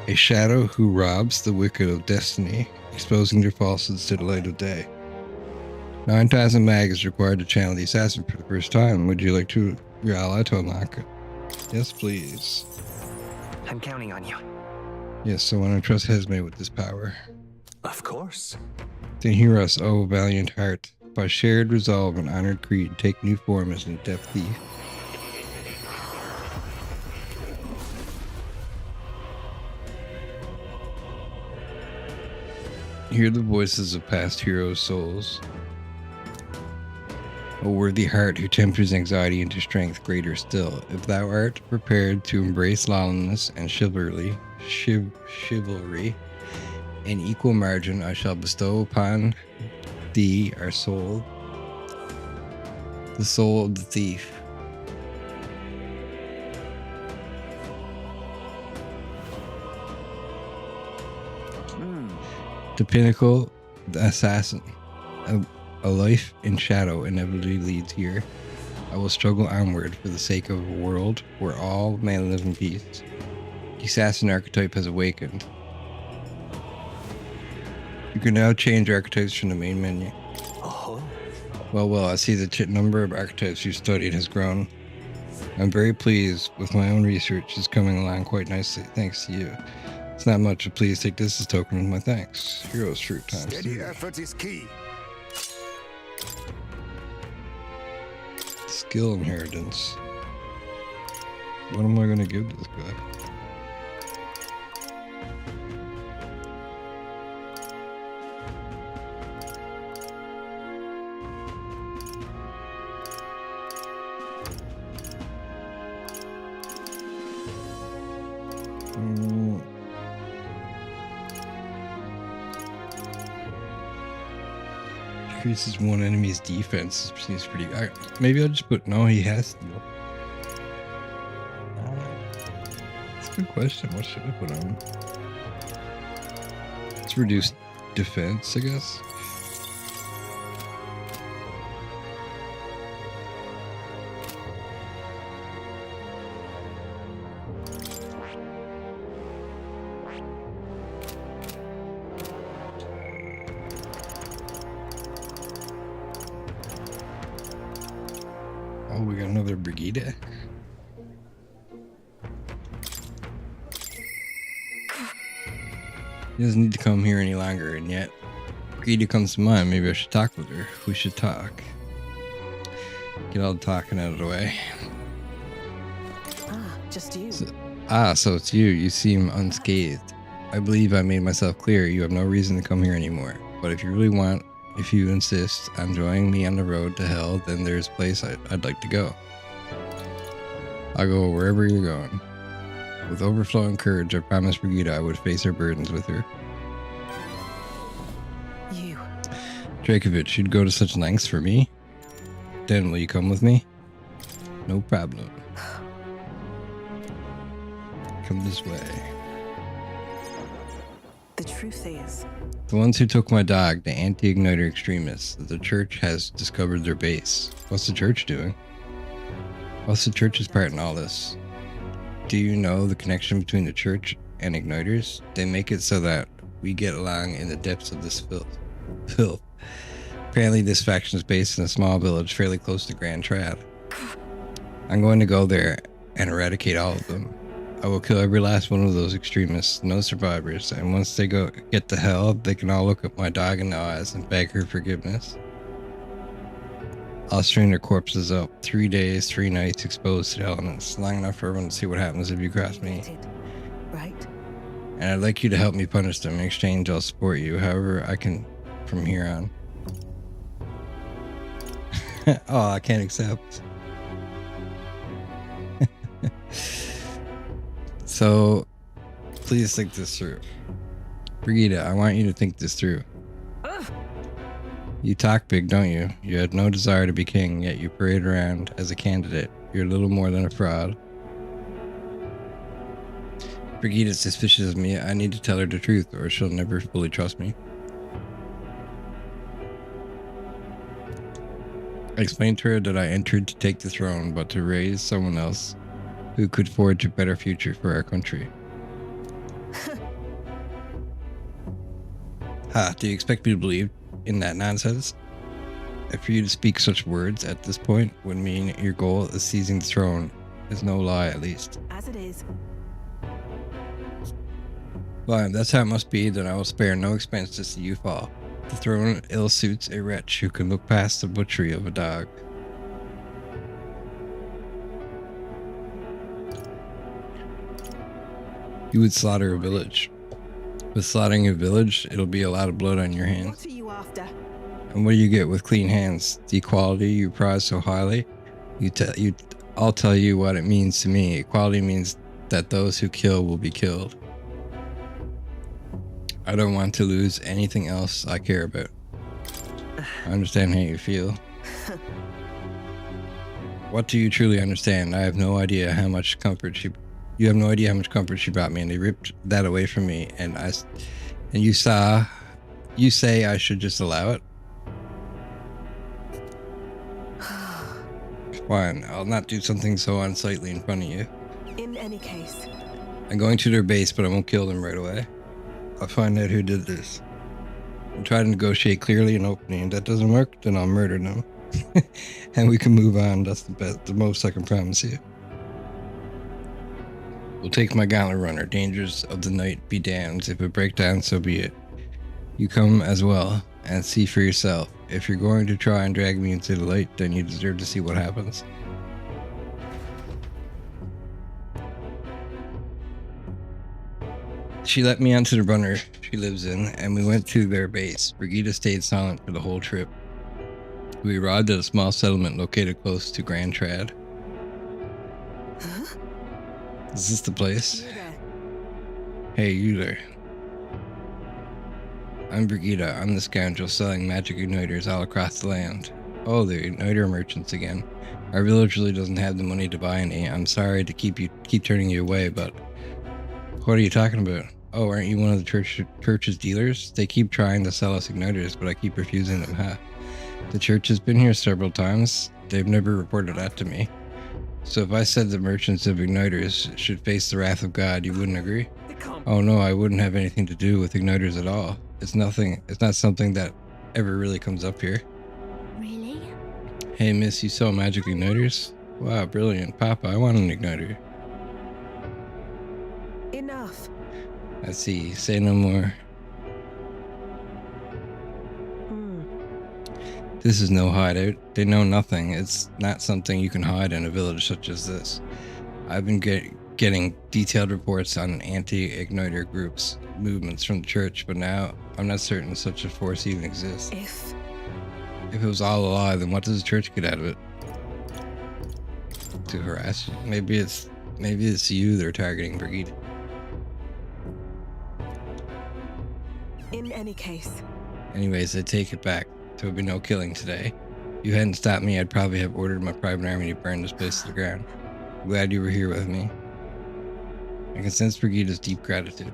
[SPEAKER 1] a shadow who robs the wicked of destiny, exposing their falsehoods to the light of day. 9,000 mag is required to channel the assassin for the first time. Would you like to your ally to unlock it? Yes, please.
[SPEAKER 5] I'm counting on you.
[SPEAKER 1] Yes, I want to trust Hesme with this power.
[SPEAKER 2] Of course.
[SPEAKER 1] To hear us, O valiant heart, by shared resolve and honored creed, take new form as an adept thief. Hear the voices of past heroes' souls. O worthy heart who tempers anxiety into strength greater still, if thou art prepared to embrace lawlessness and chivalry, in equal margin I shall bestow upon thee our soul, the soul of the thief. The pinnacle, the assassin. A life in shadow inevitably leads here. I will struggle onward for the sake of a world where all may live in peace. The assassin archetype has awakened. You can now change archetypes from the main menu.
[SPEAKER 2] Oh,
[SPEAKER 1] Well, I see the number of archetypes you've studied has grown. I'm very pleased with my own research. It's coming along quite nicely, thanks to you. It's not much, but please take this as token of my thanks. Heroes fruit times
[SPEAKER 4] Steady
[SPEAKER 1] 3.
[SPEAKER 4] effort is key.
[SPEAKER 1] Skill inheritance. What am I going to give this guy? Increases one enemy's defense. Seems pretty. Maybe I'll just put. No, he has to. That's a good question. What should I put on? Let's reduce defense, I guess. Oh, we got another Brigida. He doesn't need to come here any longer, and yet Brigida comes to mind. Maybe I should talk with her. We should talk. Get all the talking out of the way.
[SPEAKER 6] Ah, just you.
[SPEAKER 1] So, Ah, so it's you. You seem unscathed. I believe I made myself clear. You have no reason to come here anymore. But if you really want, if you insist on joining me on the road to hell, then there's a place I'd like to go. I'll go wherever you're going. With overflowing courage, I promised Brigitte I would face her burdens with her.
[SPEAKER 6] You.
[SPEAKER 1] Drakoviche, you'd go to such lengths for me? Then will you come with me? No problem. Come this way.
[SPEAKER 6] The truth is,
[SPEAKER 1] The ones who took my dog, the anti-igniter extremists, the church has discovered their base. What's the church doing? What's the church's part in all this? Do you know the connection between the church and igniters? They make it so that we get along in the depths of this filth. Apparently this faction is based in a small village fairly close to Grand Trad. I'm going to go there and eradicate all of them. I will kill every last one of those extremists, no survivors, and once they get to hell, they can all look at my dog in the eyes and beg her forgiveness. I'll string their corpses up, 3 days, 3 nights exposed to the elements, long enough for everyone to see what happens if you cross me.
[SPEAKER 6] right?
[SPEAKER 1] And I'd like you to help me punish them. In exchange, I'll support you however I can from here on. Oh, I can't accept. So, please think this through. Brigitte, I want you to think this through. You talk big, don't you? You had no desire to be king, yet you parade around as a candidate. You're little more than a fraud. Brigitte is suspicious of me. I need to tell her the truth, or she'll never fully trust me. I explained to her that I entered to take the throne, but to raise someone else who could forge a better future for our country. Ha, do you expect me to believe in that nonsense? And for you to speak such words at this point would mean your goal is seizing the throne is no lie, at least.
[SPEAKER 6] As it is.
[SPEAKER 1] Well, if that's how it must be, then I will spare no expense to see you fall. The throne ill suits a wretch who can look past the butchery of a dog. You would slaughter a village. With slaughtering a village, it'll be a lot of blood on your hands.
[SPEAKER 6] What are you after?
[SPEAKER 1] And what do you get with clean hands? The equality you prize so highly? I'll tell you what it means to me. Equality means that those who kill will be killed. I don't want to lose anything else I care about. I understand how you feel. What do you truly understand? I have no idea how much comfort you have no idea how much comfort she brought me, and they ripped that away from me, and you say I should just allow it? Fine, I'll not do something so unsightly in front of you.
[SPEAKER 6] In any case.
[SPEAKER 1] I'm going to their base, but I won't kill them right away. I'll find out who did this. I'll try to negotiate clearly and openly, and if that doesn't work, then I'll murder them. And we can move on. That's the most I can promise you. We'll take my gauntlet runner. Dangers of the night be damned. If it breaks down, so be it. You come as well and see for yourself. If you're going to try and drag me into the light, then you deserve to see what happens. She let me onto the runner she lives in, and we went to their base. Brigitte stayed silent for the whole trip. We arrived at a small settlement located close to Grand Trad.
[SPEAKER 6] Huh?
[SPEAKER 1] Is this the place?
[SPEAKER 6] You there.
[SPEAKER 1] Hey, you there. I'm Brigitte. I'm the scoundrel selling magic igniters all across the land. Oh, the igniter merchants again. Our village really doesn't have the money to buy any. I'm sorry to keep turning you away, but what are you talking about? Oh, aren't you one of the church's dealers? They keep trying to sell us igniters, but I keep refusing them, huh? The church has been here several times. They've never reported that to me. So if I said the merchants of igniters should face the wrath of God, you wouldn't agree? Oh no, I wouldn't have anything to do with igniters at all. It's not something that ever really comes up here.
[SPEAKER 3] Really?
[SPEAKER 1] Hey miss, you sell magic igniters? Wow, brilliant. Papa, I want an igniter.
[SPEAKER 6] Enough.
[SPEAKER 1] I see. Say no more. This is no hideout. They know nothing. It's not something you can hide in a village such as this. I've been getting detailed reports on anti-igniter groups' movements from the church, but now I'm not certain such a force even exists.
[SPEAKER 6] If
[SPEAKER 1] If it was all a lie, then what does the church get out of it? To harass you? Maybe it's you they're targeting, Brigitte.
[SPEAKER 6] in any case,
[SPEAKER 1] Anyways, I take it back. There will be no killing today. If you hadn't stopped me, I'd probably have ordered my private army to burn this place to the ground. I'm glad you were here with me. I can sense Brigitte's deep gratitude.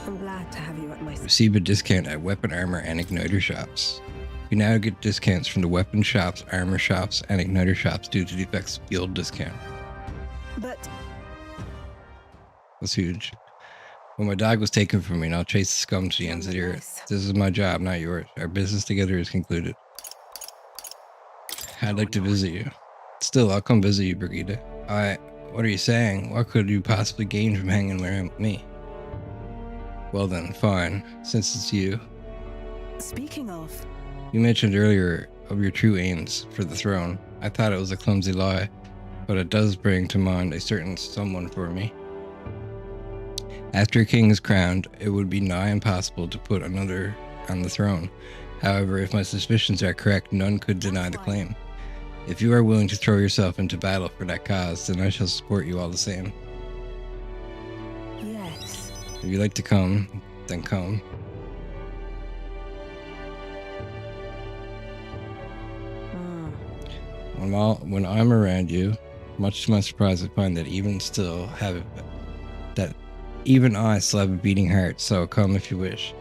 [SPEAKER 6] I'm glad to have you at my side.
[SPEAKER 1] Receive a discount at weapon, armor, and igniter shops. You now get discounts from the weapon shops, armor shops, and igniter shops due to the effects of the old discount.
[SPEAKER 6] But
[SPEAKER 1] That's huge. Well, my dog was taken from me, and I'll chase the scum to the ends of the earth. This is my job, not yours. Our business together is concluded. I'd like to visit you. Still, I'll come visit you, Brigitte. What are you saying? What could you possibly gain from hanging around with me? Well then, fine, since it's you.
[SPEAKER 6] speaking of,
[SPEAKER 1] You mentioned earlier of your true aims for the throne. I thought it was a clumsy lie, but it does bring to mind a certain someone for me. After a king is crowned, it would be nigh impossible to put another on the throne. However, if my suspicions are correct, none could deny the claim. If you are willing to throw yourself into battle for that cause, then I shall support you all the same.
[SPEAKER 6] yes,
[SPEAKER 1] If you'd like to come, then come. When I'm around you, much to my surprise, I find that even I still have a beating heart. So come if you wish.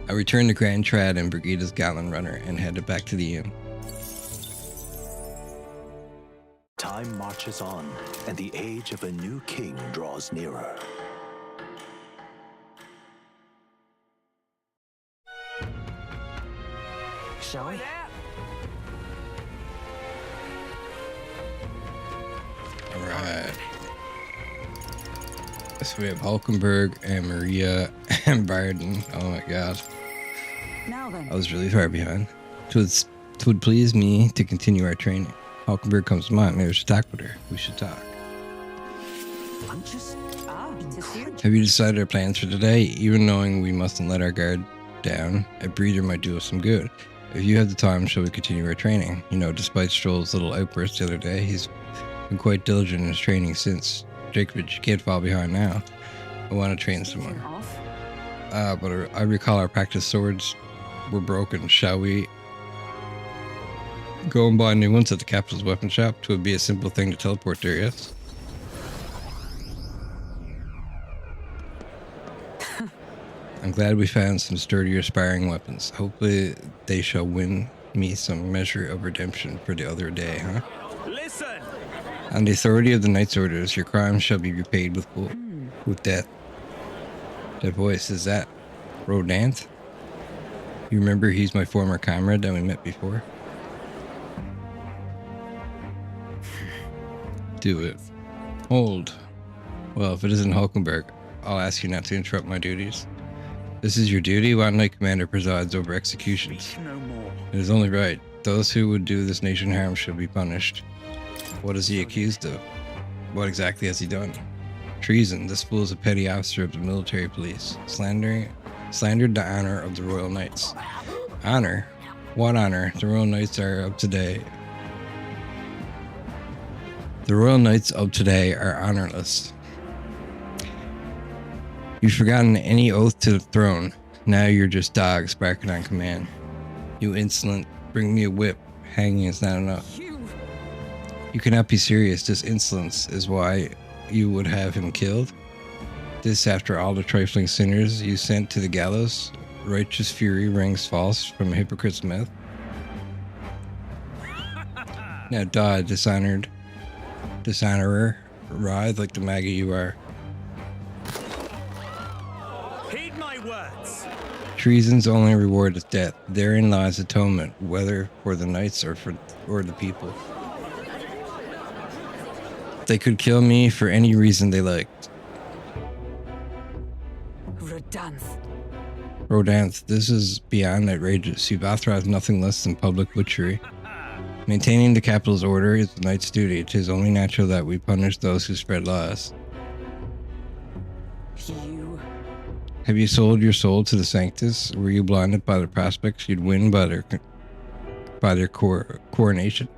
[SPEAKER 1] I returned to Grand Trad and Brigitte's Gallon Runner and headed back to the inn.
[SPEAKER 2] Time marches on, and the age of a new king draws nearer.
[SPEAKER 5] Shall we?
[SPEAKER 1] Alright. So we have Hulkenberg and Maria and Barden. Oh my god.
[SPEAKER 6] now then,
[SPEAKER 1] I was really far behind. It would please me to continue our training. Hulkenberg comes to mind. Maybe we should talk with her. We should talk.
[SPEAKER 5] I'm just
[SPEAKER 6] to suit.
[SPEAKER 1] Have you decided our plans for today? Even knowing we mustn't let our guard down, a breather might do us some good. If you have the time, shall we continue our training? You know, despite Stroll's little outburst the other day, he's been quite diligent in his training since. Drakoviche, you can't fall behind now. I want to train some more.
[SPEAKER 6] Off.
[SPEAKER 1] But I recall our practice swords were broken. Shall we go and buy new ones at the capital's weapon shop? It would be a simple thing to teleport there, yes? I'm glad we found some sturdier sparring weapons. Hopefully they shall win me some measure of redemption for the other day, huh?
[SPEAKER 2] Listen!
[SPEAKER 1] On the authority of the Knight's Orders, your crimes shall be repaid with death. That voice, is that Rodant? You remember he's my former comrade that we met before? Do it. Hold. Well, if it isn't Hulkenberg, I'll ask you not to interrupt my duties. This is your duty? One Knight Commander presides over executions.
[SPEAKER 2] No more.
[SPEAKER 1] It is only right. Those who would do this nation harm shall be punished. What is he accused of? What exactly has he done? Treason. This fool is a petty officer of the military police. Slandered the honor of the Royal Knights. Honor? What honor? The Royal Knights are of today. The Royal Knights of today are honorless. You've forgotten any oath to the throne. Now you're just dogs barking on command. You insolent, bring me a whip. Hanging is not enough. You cannot be serious. This insolence is why you would have him killed. This after all the trifling sinners you sent to the gallows. Righteous fury rings false from a hypocrite's mouth. Now die, dishonorer, writhe like the maggot you are.
[SPEAKER 2] Heed my words!
[SPEAKER 1] Treason's only reward is death. Therein lies atonement, whether for the knights or the people. They could kill me for any reason they liked.
[SPEAKER 6] Redanth.
[SPEAKER 1] Rodanthe, this is beyond outrageous. You've authorized nothing less than public butchery. Maintaining the capital's order is the knight's duty. It is only natural that we punish those who spread lies.
[SPEAKER 6] You.
[SPEAKER 1] Have you sold your soul to the Sanctus? Were you blinded by the prospects you'd win by their coronation?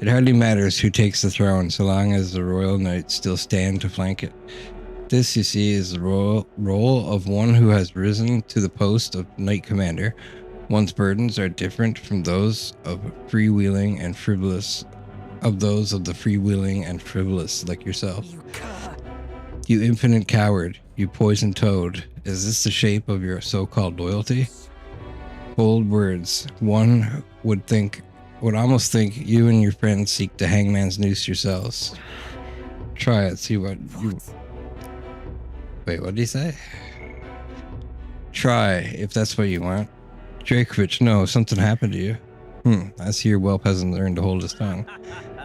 [SPEAKER 1] It hardly matters who takes the throne, so long as the royal knights still stand to flank it. This, you see, is the role of one who has risen to the post of knight commander. One's burdens are different from those of the freewheeling and frivolous, like yourself.
[SPEAKER 6] You cur.
[SPEAKER 1] You infinite coward, you poisoned toad, is this the shape of your so-called loyalty? Bold words. One would almost think you and your friends seek to hangman's noose yourselves. Try it, see what you... Wait, what did he say? Try, if that's what you want. Drakoviche, no, something happened to you. I see your well peasant learned to hold his tongue.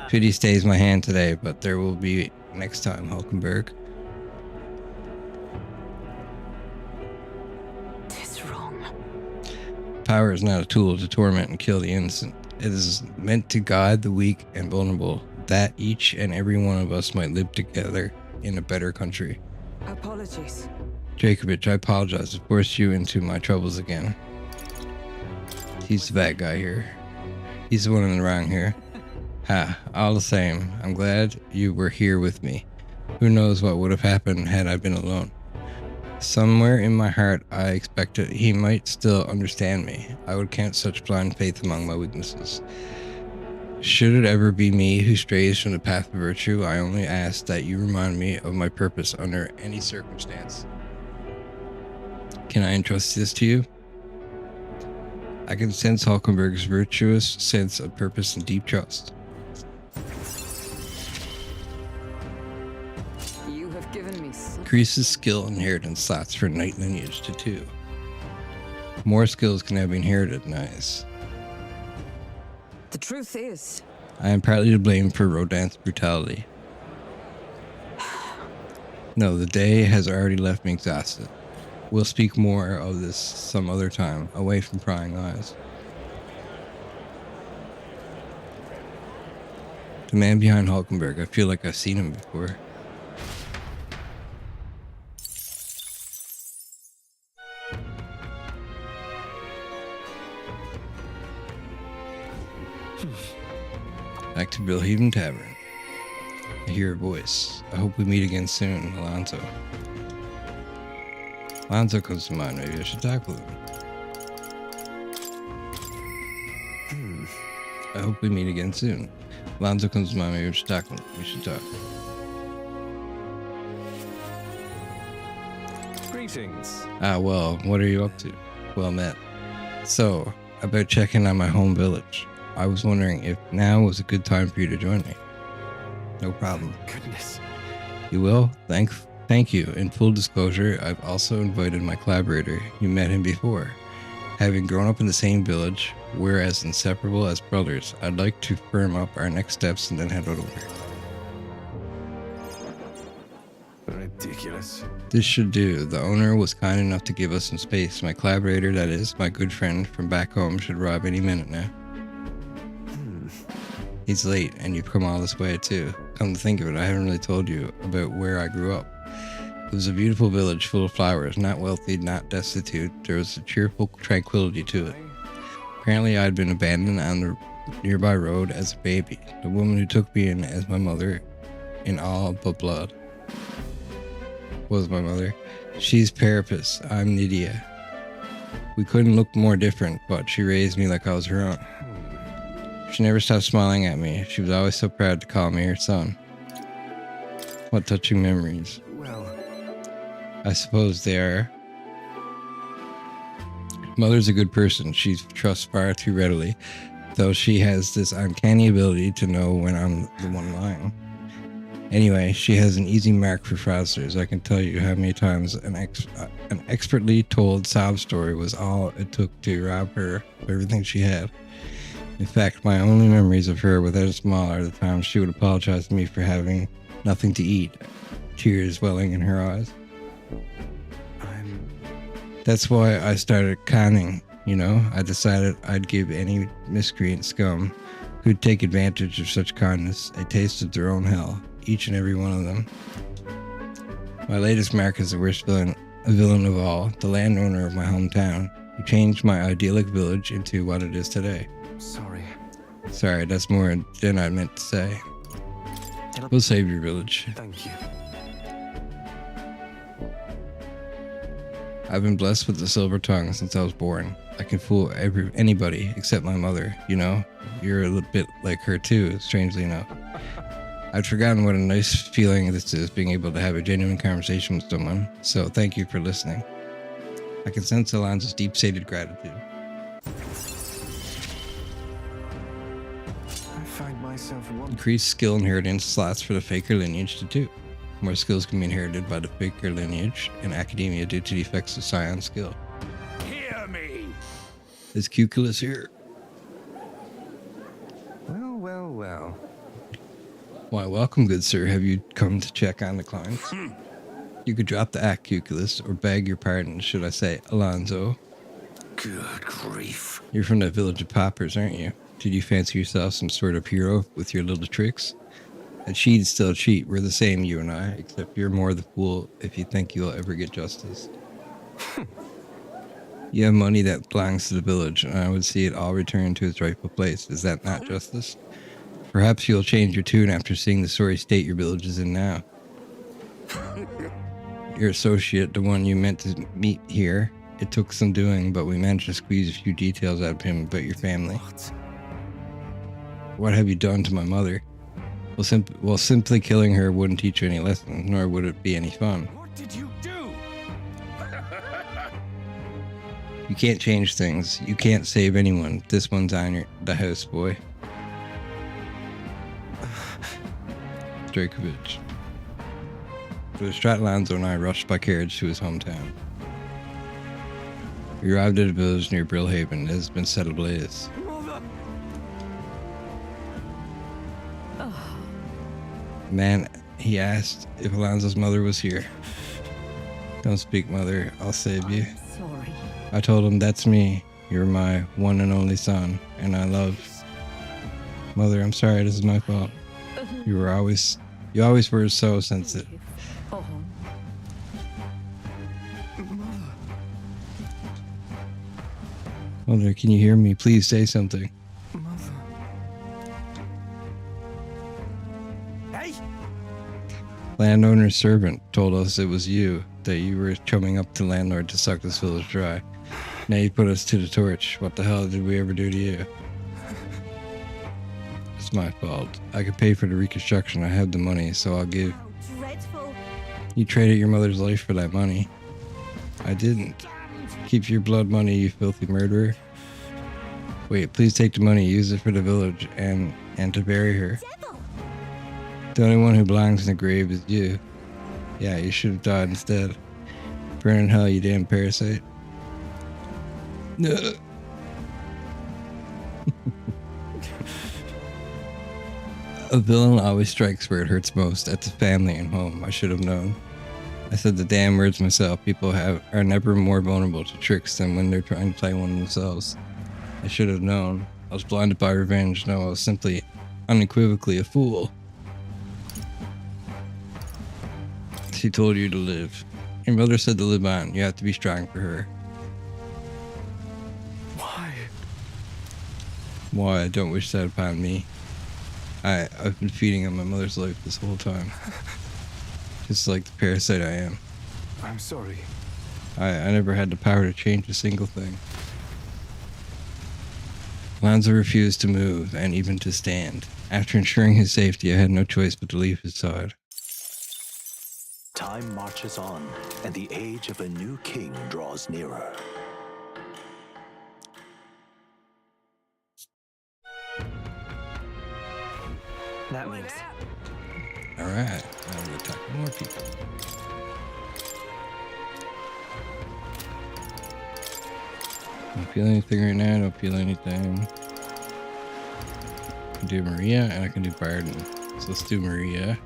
[SPEAKER 1] Pity stays my hand today, but there will be next time, Hulkenberg.
[SPEAKER 6] Tis wrong.
[SPEAKER 1] Power is not a tool to torment and kill the innocent. It is meant to guide the weak and vulnerable, that each and every one of us might live together in a better country.
[SPEAKER 6] Apologies.
[SPEAKER 1] Drakoviche, I apologize to force you into my troubles again. He's the bad guy here. He's the one in the wrong here. Ha, all the same, I'm glad you were here with me. Who knows what would have happened had I been alone. Somewhere in my heart, I expected he might still understand me. I would count such blind faith among my weaknesses. Should it ever be me who strays from the path of virtue, I only ask that you remind me of my purpose under any circumstance. Can I entrust this to you? I can sense Hulkenberg's virtuous sense of purpose and deep trust.
[SPEAKER 6] You have given me such...
[SPEAKER 1] Increases skill inheritance slots for knight lineage to 2. More skills can now be inherited. Nice.
[SPEAKER 6] The truth is,
[SPEAKER 1] I am partly to blame for Rodanthe's brutality. No, the day has already left me exhausted. We'll speak more of this some other time, away from prying eyes. The man behind Hulkenberg, I feel like I've seen him before. Back to Brilehaven Tavern. I hear a voice. I hope we meet again soon, Alonso. Alonso comes to mind. Maybe I should talk with him. I hope we meet again soon. Alonso comes to mind. Maybe we should talk with him. We should talk.
[SPEAKER 5] Greetings.
[SPEAKER 1] Well, what are you up to? Well met. So, about checking on my home village. I was wondering if now was a good time for you to join me. No problem.
[SPEAKER 5] Goodness.
[SPEAKER 1] You will? Thank you. In full disclosure, I've also invited my collaborator. You met him before. Having grown up in the same village, we're as inseparable as brothers. I'd like to firm up our next steps and then head over.
[SPEAKER 5] Ridiculous.
[SPEAKER 1] This should do. The owner was kind enough to give us some space. My collaborator, that is, my good friend from back home, should arrive any minute now. He's late, and you've come all this way too. Come to think of it, I haven't really told you about where I grew up. It was a beautiful village full of flowers, not wealthy, not destitute. There was a cheerful tranquility to it. Apparently I'd been abandoned on the nearby road as a baby. The woman who took me in as my mother, in all but blood, was my mother. She's Parapus, I'm Nydia. We couldn't look more different, but she raised me like I was her own. She never stopped smiling at me. She was always so proud to call me her son. What touching memories.
[SPEAKER 5] Well,
[SPEAKER 1] I suppose they are. Mother's a good person. She trusts far too readily, though she has this uncanny ability to know when I'm the one lying. Anyway, she has an easy mark for fraudsters. I can tell you how many times an expertly told sob story was all it took to rob her of everything she had. In fact, my only memories of her without a smile are the times she would apologize to me for having nothing to eat, tears welling in her eyes. That's why I started conning, you know? I decided I'd give any miscreant scum who'd take advantage of such kindness a taste of their own hell, each and every one of them. My latest mark is the worst villain of all, the landowner of my hometown, who changed my idyllic village into what it is today.
[SPEAKER 5] Sorry.
[SPEAKER 1] Sorry, that's more than I meant to say. We'll save your village.
[SPEAKER 5] Thank you.
[SPEAKER 1] I've been blessed with the silver tongue since I was born. I can fool anybody except my mother, you know? You're a little bit like her too, strangely enough. I'd forgotten what a nice feeling this is, being able to have a genuine conversation with someone, so thank you for listening. I can sense Alonzo's deep-seated gratitude.
[SPEAKER 5] I find myself wanting.
[SPEAKER 1] Increased skill inheritance slots for the Faker lineage to 2. More skills can be inherited by the Faker lineage in academia due to the effects of Scion skill.
[SPEAKER 2] Hear me!
[SPEAKER 1] Is Cuculus here?
[SPEAKER 5] Well, well, well.
[SPEAKER 1] Why, welcome, good sir. Have you come to check on the clients? You could drop the act, Cuculus, or beg your pardon, should I say, Alonzo.
[SPEAKER 2] Good grief.
[SPEAKER 1] You're from the village of paupers, aren't you? Did you fancy yourself some sort of hero with your little tricks? A cheat is still a cheat. We're the same, you and I, except you're more the fool if you think you'll ever get justice. You have money that belongs to the village, and I would see it all returned to its rightful place. Is that not justice? Perhaps you'll change your tune after seeing the sorry state your village is in now. Your associate, the one you meant to meet here, it took some doing, but we managed to squeeze a few details out of him about your family.
[SPEAKER 5] What?
[SPEAKER 1] What have you done to my mother? Well, simply killing her wouldn't teach you any lessons, nor would it be any fun.
[SPEAKER 2] What did you do?
[SPEAKER 1] You can't change things. You can't save anyone. This one's on the house, boy. Drakoviche. The distraught Alonzo and I rushed by carriage to his hometown. We arrived at a village near Brilehaven that has been set ablaze.
[SPEAKER 5] Mother!
[SPEAKER 1] Man, he asked if Alonzo's mother was here. Don't speak, mother. I'll save you.
[SPEAKER 6] Sorry.
[SPEAKER 1] I told him, that's me. You're my one and only son, and I love. Mother, I'm sorry. This is my fault. You always were so sensitive.
[SPEAKER 6] Oh,
[SPEAKER 1] Mother, can you hear me? Please say something.
[SPEAKER 5] Mother. Hey!
[SPEAKER 1] Landowner's servant told us it was you, that you were chumming up to landlord to suck this village dry. Now you put us to the torch. What the hell did we ever do to you? It's my fault. I could pay for the reconstruction. I have the money, so I'll give.
[SPEAKER 3] How dreadful.
[SPEAKER 1] You traded your mother's life for that money. I didn't. Keep your blood money, you filthy murderer. Wait, please take the money, use it for the village, and to bury her.
[SPEAKER 3] Devil.
[SPEAKER 1] The only one who belongs in the grave is you. Yeah, you should have died instead. Burn in hell, you damn parasite. No. A villain always strikes where it hurts most, at the family and home. I should have known. I said the damn words myself. People are never more vulnerable to tricks than when they're trying to play one themselves. I should have known. I was blinded by revenge. No, I was simply, unequivocally a fool. She told you to live. Your mother said to live on. You have to be strong for her.
[SPEAKER 5] Why?
[SPEAKER 1] Why? Don't wish that upon me. I've been feeding on my mother's life this whole time. Just like the parasite I am.
[SPEAKER 5] I'm sorry.
[SPEAKER 1] I never had the power to change a single thing. Alonzo refused to move and even to stand. After ensuring his safety, I had no choice but to leave his side.
[SPEAKER 2] Time marches on, and the age of a new king draws nearer.
[SPEAKER 5] That means.
[SPEAKER 1] Alright, now we're talking to more people. Don't feel anything right now, don't feel anything. I can do Maria and I can do Barden. So let's do Maria.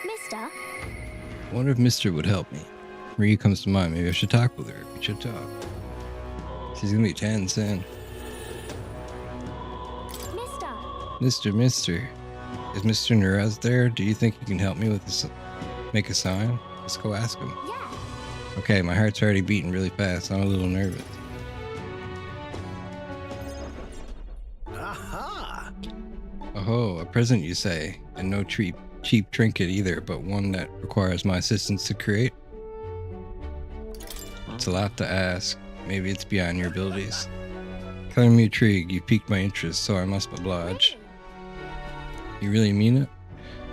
[SPEAKER 3] Mister.
[SPEAKER 1] I wonder if Mister would help me. Maria comes to mind. Maybe I should talk with her. We should talk. She's gonna be 10 soon. Mister. Is Mr. Nerez there? Do you think you can help me with this? Make a sign? Let's go ask him.
[SPEAKER 3] Yeah.
[SPEAKER 1] Okay, my heart's already beating really fast. I'm a little nervous.
[SPEAKER 2] Aha!
[SPEAKER 1] Oh, a present you say, and no cheap trinket either, but one that requires my assistance to create. It's a lot to ask. Maybe it's beyond your abilities. Color me intrigued. You piqued my interest, so I must oblige. You really mean it?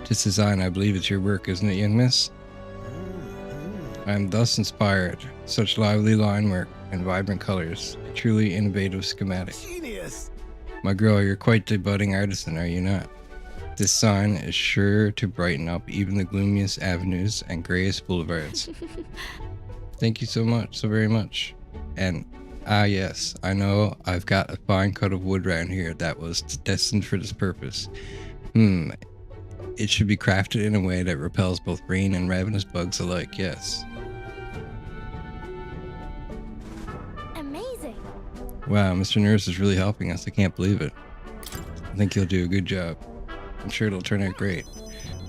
[SPEAKER 1] This design, I believe it's your work, isn't it, young miss? I am thus inspired. Such lively line work and vibrant colors. A truly innovative schematic.
[SPEAKER 2] Genius!
[SPEAKER 1] My girl, you're quite the budding artisan, are you not? This sign is sure to brighten up even the gloomiest avenues and grayest boulevards. Thank you so very much. And yes, I know I've got a fine cut of wood around here that was destined for this purpose. It should be crafted in a way that repels both rain and ravenous bugs alike, yes.
[SPEAKER 3] Amazing.
[SPEAKER 1] Wow, Mr. Nurse is really helping us. I can't believe it. I think he'll do a good job. I'm sure it'll turn out great.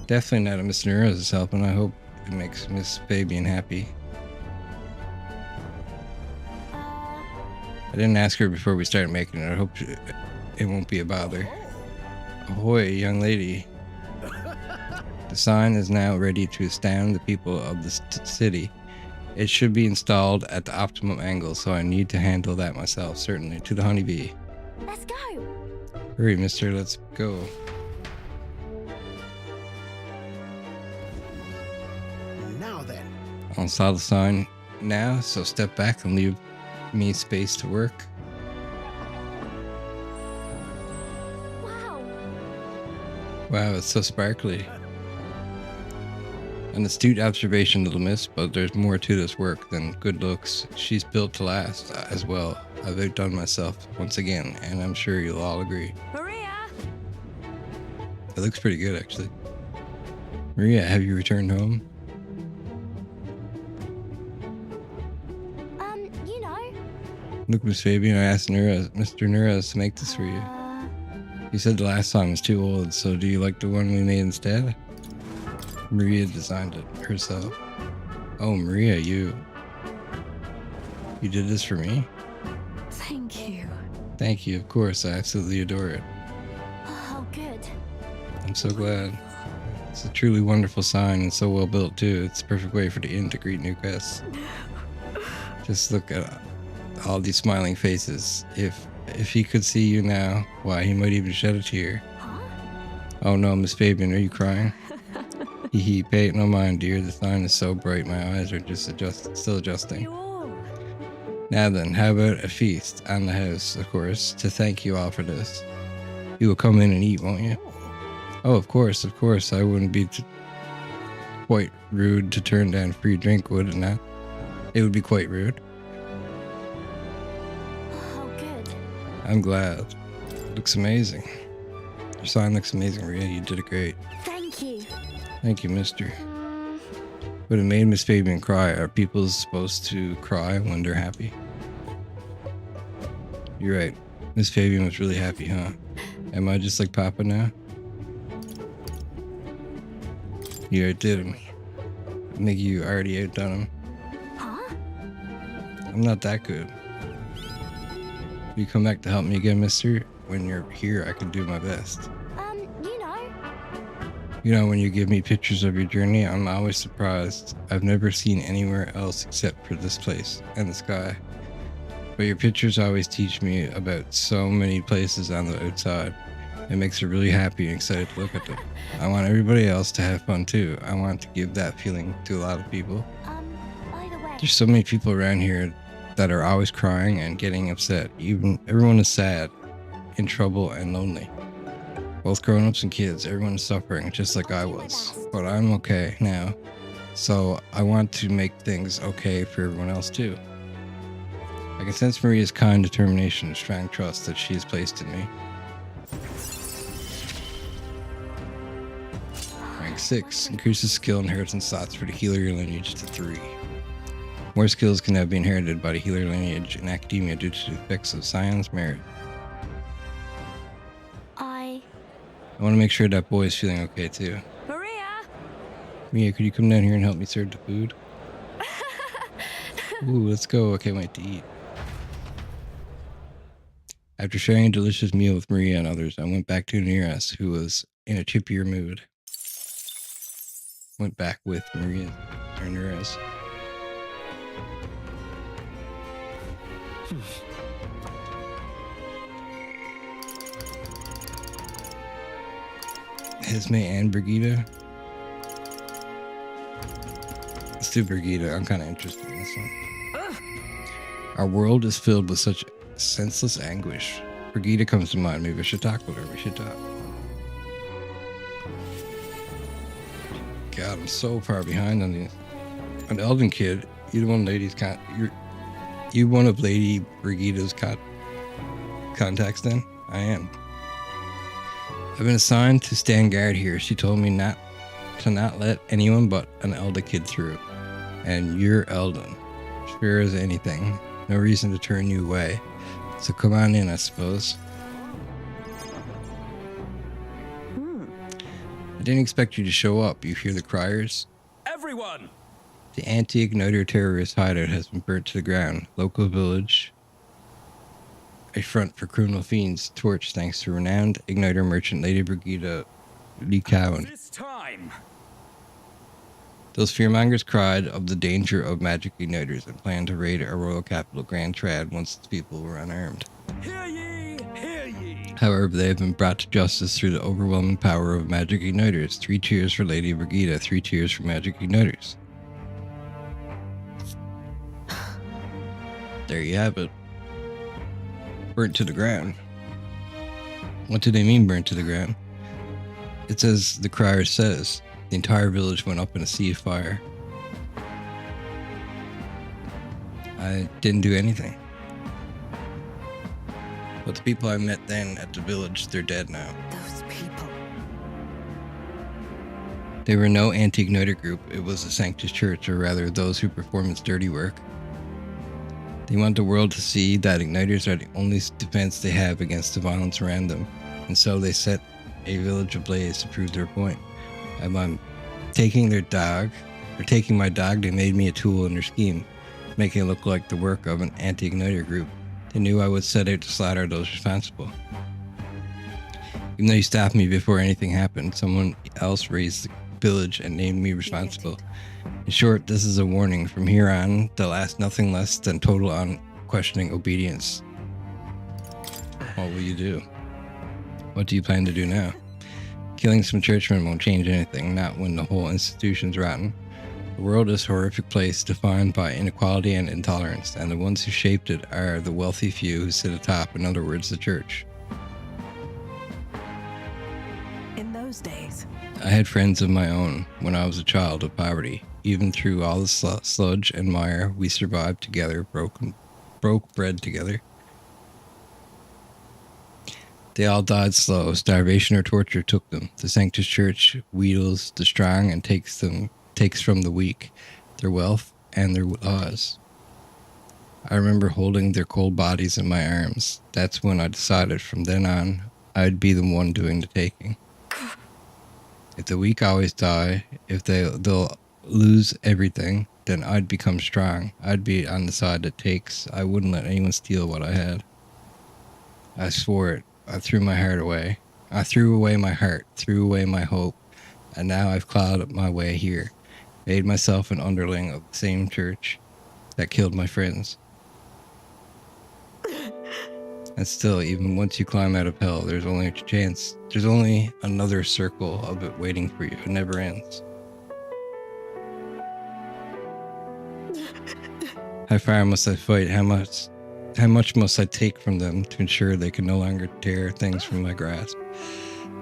[SPEAKER 1] Definitely not a Mr. Nurse is helping. I hope it makes Miss Fabian happy. I didn't ask her before we started making it. I hope it won't be a bother. Ahoy, young lady. The sign is now ready to astound the people of the city. It should be installed at the optimum angle, so I need to handle that myself, certainly. To the honeybee.
[SPEAKER 3] Let's go.
[SPEAKER 1] Hurry, mister, let's go.
[SPEAKER 2] Now then.
[SPEAKER 1] I'll install the sign now, so step back and leave me space to work.
[SPEAKER 3] Wow.
[SPEAKER 1] Wow, it's so sparkly. An astute observation, little miss, but there's more to this work than good looks. She's built to last as well. I've outdone myself once again, and I'm sure you'll all agree.
[SPEAKER 6] Maria!
[SPEAKER 1] It looks pretty good, actually. Maria, have you returned home?
[SPEAKER 3] You know.
[SPEAKER 1] Look, Miss Fabian, I asked Mr. Nuras to make this for you. He said the last song was too old, so do you like the one we made instead? Maria designed it herself. Oh, Maria, you did this for me?
[SPEAKER 6] Thank you.
[SPEAKER 1] Thank you, of course. I absolutely adore it.
[SPEAKER 3] Oh, good.
[SPEAKER 1] I'm so glad. It's a truly wonderful sign and so well built too. It's the perfect way for the inn to greet new guests. Just look at all these smiling faces. If he could see you now, why, he might even shed a tear.
[SPEAKER 3] Huh?
[SPEAKER 1] Oh no, Miss Fabian, are you crying? Hee, pay it no mind, dear. The sign is so bright, my eyes are just still adjusting.
[SPEAKER 6] You all.
[SPEAKER 1] Now then, how about a feast on the house, of course, to thank you all for this. You will come in and eat, won't you? Oh, of course. I wouldn't be quite rude to turn down free drink, would it not? It would be quite rude.
[SPEAKER 3] Oh, good.
[SPEAKER 1] I'm glad. Looks amazing. Your sign looks amazing, Maria. You did it great.
[SPEAKER 3] Thank you.
[SPEAKER 1] Thank you, mister. But it made Miss Fabian cry. Are people supposed to cry when they're happy? You're right. Miss Fabian was really happy, huh? Am I just like Papa now? You outdid him. I think you already outdone him.
[SPEAKER 3] Huh?
[SPEAKER 1] I'm not that good. Will you come back to help me again, mister? When you're here, I can do my best.
[SPEAKER 3] You know.
[SPEAKER 1] You know, when you give me pictures of your journey, I'm always surprised. I've never seen anywhere else except for this place and the sky. But your pictures always teach me about so many places on the outside. It makes me really happy and excited to look at them. I want everybody else to have fun too. I want to give that feeling to a lot of people.
[SPEAKER 3] By the way.
[SPEAKER 1] There's so many people around here that are always crying and getting upset. Everyone is sad, in trouble, and lonely. Both grown-ups and kids, everyone is suffering just like I was. But I'm okay now. So I want to make things okay for everyone else too. I can sense Maria's kind determination and strong trust that she has placed in me. Rank 6. Increases skill inheritance slots for the healer lineage to 3. More skills can now be inherited by the healer lineage in academia due to the effects of science merit.
[SPEAKER 3] I
[SPEAKER 1] want to make sure that boy is feeling okay too.
[SPEAKER 6] Maria!
[SPEAKER 1] Mia, could you come down here and help me serve the food? Ooh, let's go. I can't wait to eat. After sharing a delicious meal with Maria and others, I went back to Neras, who was in a chippier mood. Went back with Maria or Neras. Esme and Brigida. Let's do Brigida. I'm kind of interested in this one. Our world is filled with such senseless anguish. Brigida comes to mind. Maybe I should talk with her. We should talk. God, I'm so far behind on these. An Elden kid. You one lady's you one of Lady Brigida's contacts then? I am. I've been assigned to stand guard here. She told me not let anyone but an Elder kid through. And you're Elden. Fair as anything. No reason to turn you away. So come on in, I suppose. I didn't expect you to show up. You hear the criers?
[SPEAKER 5] Everyone!
[SPEAKER 1] The anti-Igniter terrorist hideout has been burnt to the ground. Local village. A front for criminal fiends torched thanks to renowned Igniter merchant Lady Brigida Cowan.
[SPEAKER 5] This time!
[SPEAKER 1] Those fearmongers cried of the danger of magic igniters and planned to raid our royal capital Grand Trad once its people were unarmed.
[SPEAKER 5] Hear ye! Hear ye!
[SPEAKER 1] However, they have been brought to justice through the overwhelming power of magic igniters. 3 cheers for Lady Brigida, 3 cheers for magic igniters. There you have it. Burnt to the ground. What do they mean burnt to the ground? It says, the crier says, the entire village went up in a sea of fire. I didn't do anything. But the people I met then at the village, they're dead now.
[SPEAKER 6] Those people.
[SPEAKER 1] They were no anti-Igniter group. It was the Sanctus Church, or rather those who perform its dirty work. They want the world to see that Igniters are the only defense they have against the violence around them, and so they set a village ablaze to prove their point. And by taking their dog, or taking my dog, they made me a tool in their scheme, making it look like the work of an anti-Igniter group. They knew I would set out to slaughter those responsible. Even though you stopped me before anything happened, someone else raised the village and named me responsible. In short, this is a warning. From here on, they'll ask nothing less than total unquestioning obedience. What will you do? What do you plan to do now? Killing some churchmen won't change anything, not when the whole institution's rotten. The world is a horrific place defined by inequality and intolerance, and the ones who shaped it are the wealthy few who sit atop, in other words, the church.
[SPEAKER 6] In those days.
[SPEAKER 1] I had friends of my own when I was a child of poverty. Even through all the sludge and mire, we survived together, broke bread together. They all died slow. Starvation or torture took them. The Sanctus Church wheedles the strong and takes from the weak, their wealth and their laws. I remember holding their cold bodies in my arms. That's when I decided from then on, I'd be the one doing the taking. If the weak always die, if they'll lose everything, then I'd become strong. I'd be on the side that takes. I wouldn't let anyone steal what I had. I swore it. I threw my heart away. I threw away my heart, threw away my hope, and now I've clawed my way here, made myself an underling of the same church that killed my friends. And still, even once you climb out of hell, there's only a chance. There's only another circle of it waiting for you. It never ends. How far must I fight? How much must I take from them to ensure they can no longer tear things from my grasp?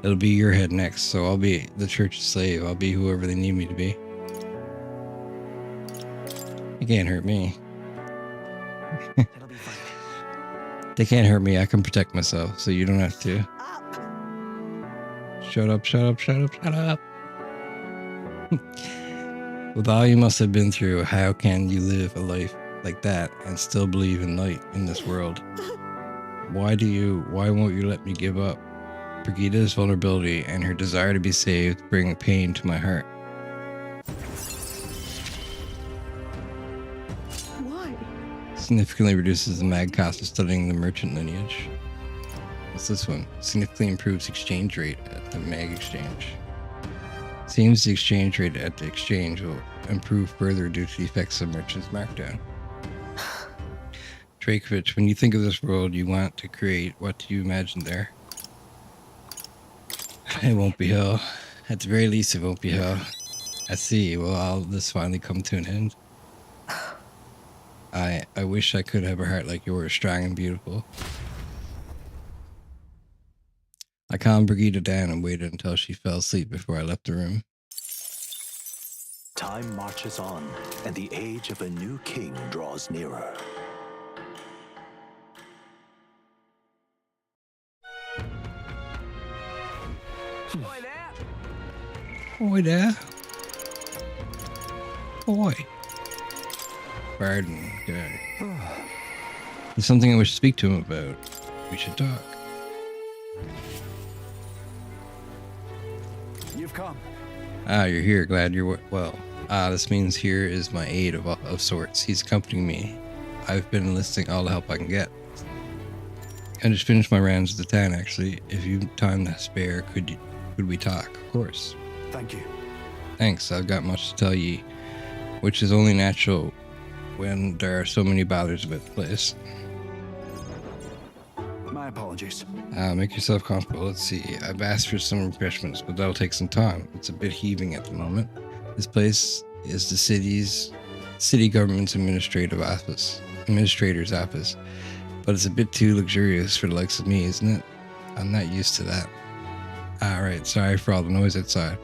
[SPEAKER 1] It'll be your head next, so I'll be the church's slave. I'll be whoever they need me to be. You can't hurt me.
[SPEAKER 5] It'll be fine.
[SPEAKER 1] They can't hurt me. I can protect myself, so you don't have to. Shut up, shut up, shut up, shut up. With all you must have been through, how can you live a life like that and still believe in light in this world? Why won't you let me give up? Brigida's vulnerability and her desire to be saved bring pain to my heart.
[SPEAKER 6] Why?
[SPEAKER 1] Significantly reduces the mag cost of studying the merchant lineage. What's this one? Significantly improves exchange rate at the mag exchange. Seems the exchange rate at the exchange will improve further due to the effects of merchant's markdown. Drakoviche, when you think of this world you want to create, what do you imagine there? It won't be hell. At the very least, it won't be hell. I see. Will all this finally come to an end? I wish I could have a heart like yours, strong and beautiful. I calmed Brigida down and waited until she fell asleep before I left the room.
[SPEAKER 2] Time marches on, and the age of a new king draws nearer.
[SPEAKER 5] Oi there.
[SPEAKER 1] Oi there. Oi. Pardon, guy. There's something I wish to speak to him about. We should talk.
[SPEAKER 5] You've come.
[SPEAKER 1] Ah, you're here. Glad you're well. Ah, this means here is my aide of sorts. He's accompanying me. I've been enlisting all the help I can get. I just finished my rounds of the town, actually. If you've time to spare, could we talk? Of course.
[SPEAKER 5] Thank you.
[SPEAKER 1] Thanks. I've got much to tell ye, which is only natural when there are so many bothers about the place.
[SPEAKER 5] My apologies.
[SPEAKER 1] Make yourself comfortable. Let's see. I've asked for some refreshments, but that'll take some time. It's a bit heaving at the moment. This place is the city government's administrator's office, but it's a bit too luxurious for the likes of me, isn't it? I'm not used to that. Alright, sorry for all the noise outside.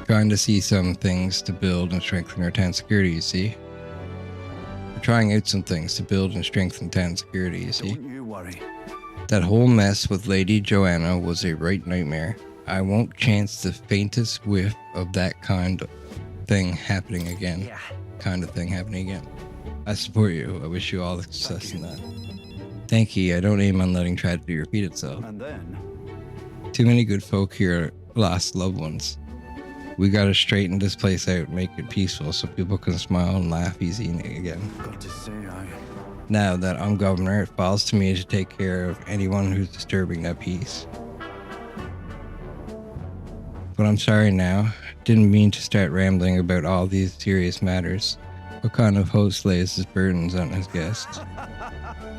[SPEAKER 1] Trying to see some things to build and strengthen our town security, you see? We're trying out some things to build and strengthen town security, you see?
[SPEAKER 5] Don't you worry.
[SPEAKER 1] That whole mess with Lady Joanna was a right nightmare. I won't chance the faintest whiff of that kind of thing happening again. I support you. I wish you all the success in that. Thank you. I don't aim on letting tragedy repeat itself.
[SPEAKER 5] And then,
[SPEAKER 1] Too many good folk here lost loved ones. We gotta straighten this place out and make it peaceful so people can smile and laugh easy again.
[SPEAKER 5] got to say,
[SPEAKER 1] Now that I'm governor, it falls to me to take care of anyone who's disturbing that peace. But I'm sorry now. Didn't mean to start rambling about all these serious matters. What kind of host lays his burdens on his guests?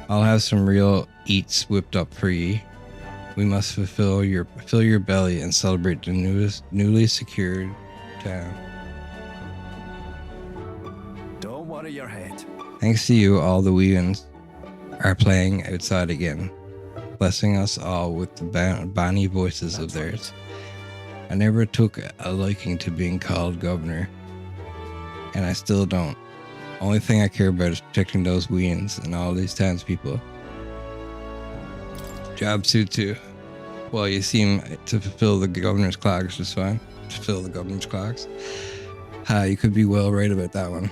[SPEAKER 1] I'll have some real eats whipped up for ye. We must fill your belly and celebrate the newly secured town.
[SPEAKER 5] don't worry your head.
[SPEAKER 1] Thanks to you, all the wee ones are playing outside again, blessing us all with the bonny voices of theirs. I never took a liking to being called governor, and I still don't. Only thing I care about is protecting those weans and all these townspeople. Job suits you. Well, you seem to fulfill the governor's clogs just fine. To fill the governor's clogs. You could be well right about that one.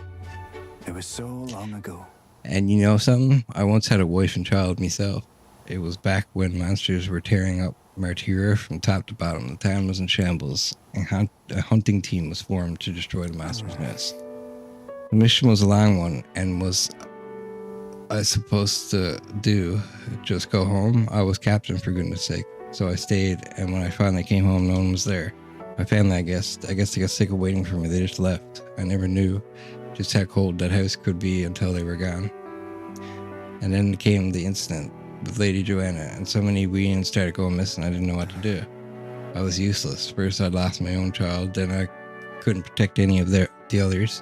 [SPEAKER 5] It was so long ago.
[SPEAKER 1] And you know something? I once had a wife and child myself. It was back when monsters were tearing up Martyra from top to bottom. The town was in shambles, and a hunting team was formed to destroy the monster's nest. The mission was a long one, and was I supposed to do? Just go home? I was captain, for goodness sake. So I stayed, and when I finally came home, no one was there. My family, I guess they got sick of waiting for me. They just left. I never knew just how cold that house could be until they were gone. And then came the incident with Lady Joanna, and so many weans started going missing, I didn't know what to do. I was useless. First I lost my own child, then I couldn't protect any of the others.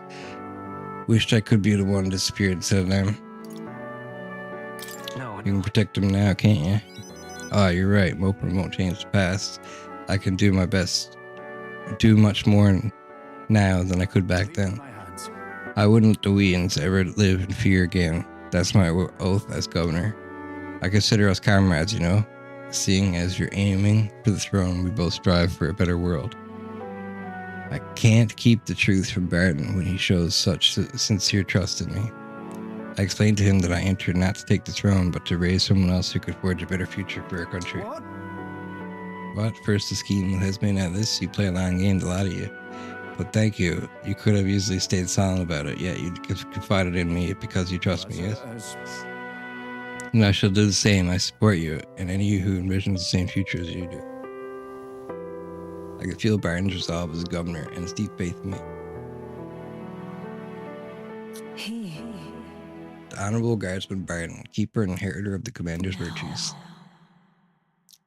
[SPEAKER 1] Wished I could be the one disappeared instead of them.
[SPEAKER 5] No,
[SPEAKER 1] You can protect them now, can't you? Ah, you're right. Moping won't change the past. I can do my best. Do much more now than I could back then.
[SPEAKER 5] my hands.
[SPEAKER 1] I wouldn't let the weans ever live in fear again. That's my oath as governor. I consider us comrades, you know. Seeing as you're aiming for the throne, we both strive for a better world. I can't keep the truth from Barton when he shows such sincere trust in me. I explained to him that I entered not to take the throne, but to raise someone else who could forge a better future for our country. What? First the scheme has made out of this, you play a long game, the lot of you. But thank you. You could have easily stayed silent about it, yet you confided in me because you trust me, yes? And I shall do the same. I support you, and any who envisions the same future as you do. I can feel Barton's resolve as a governor and his deep faith in me. The Honorable Guardsman Barton, keeper and inheritor of the commander's virtues.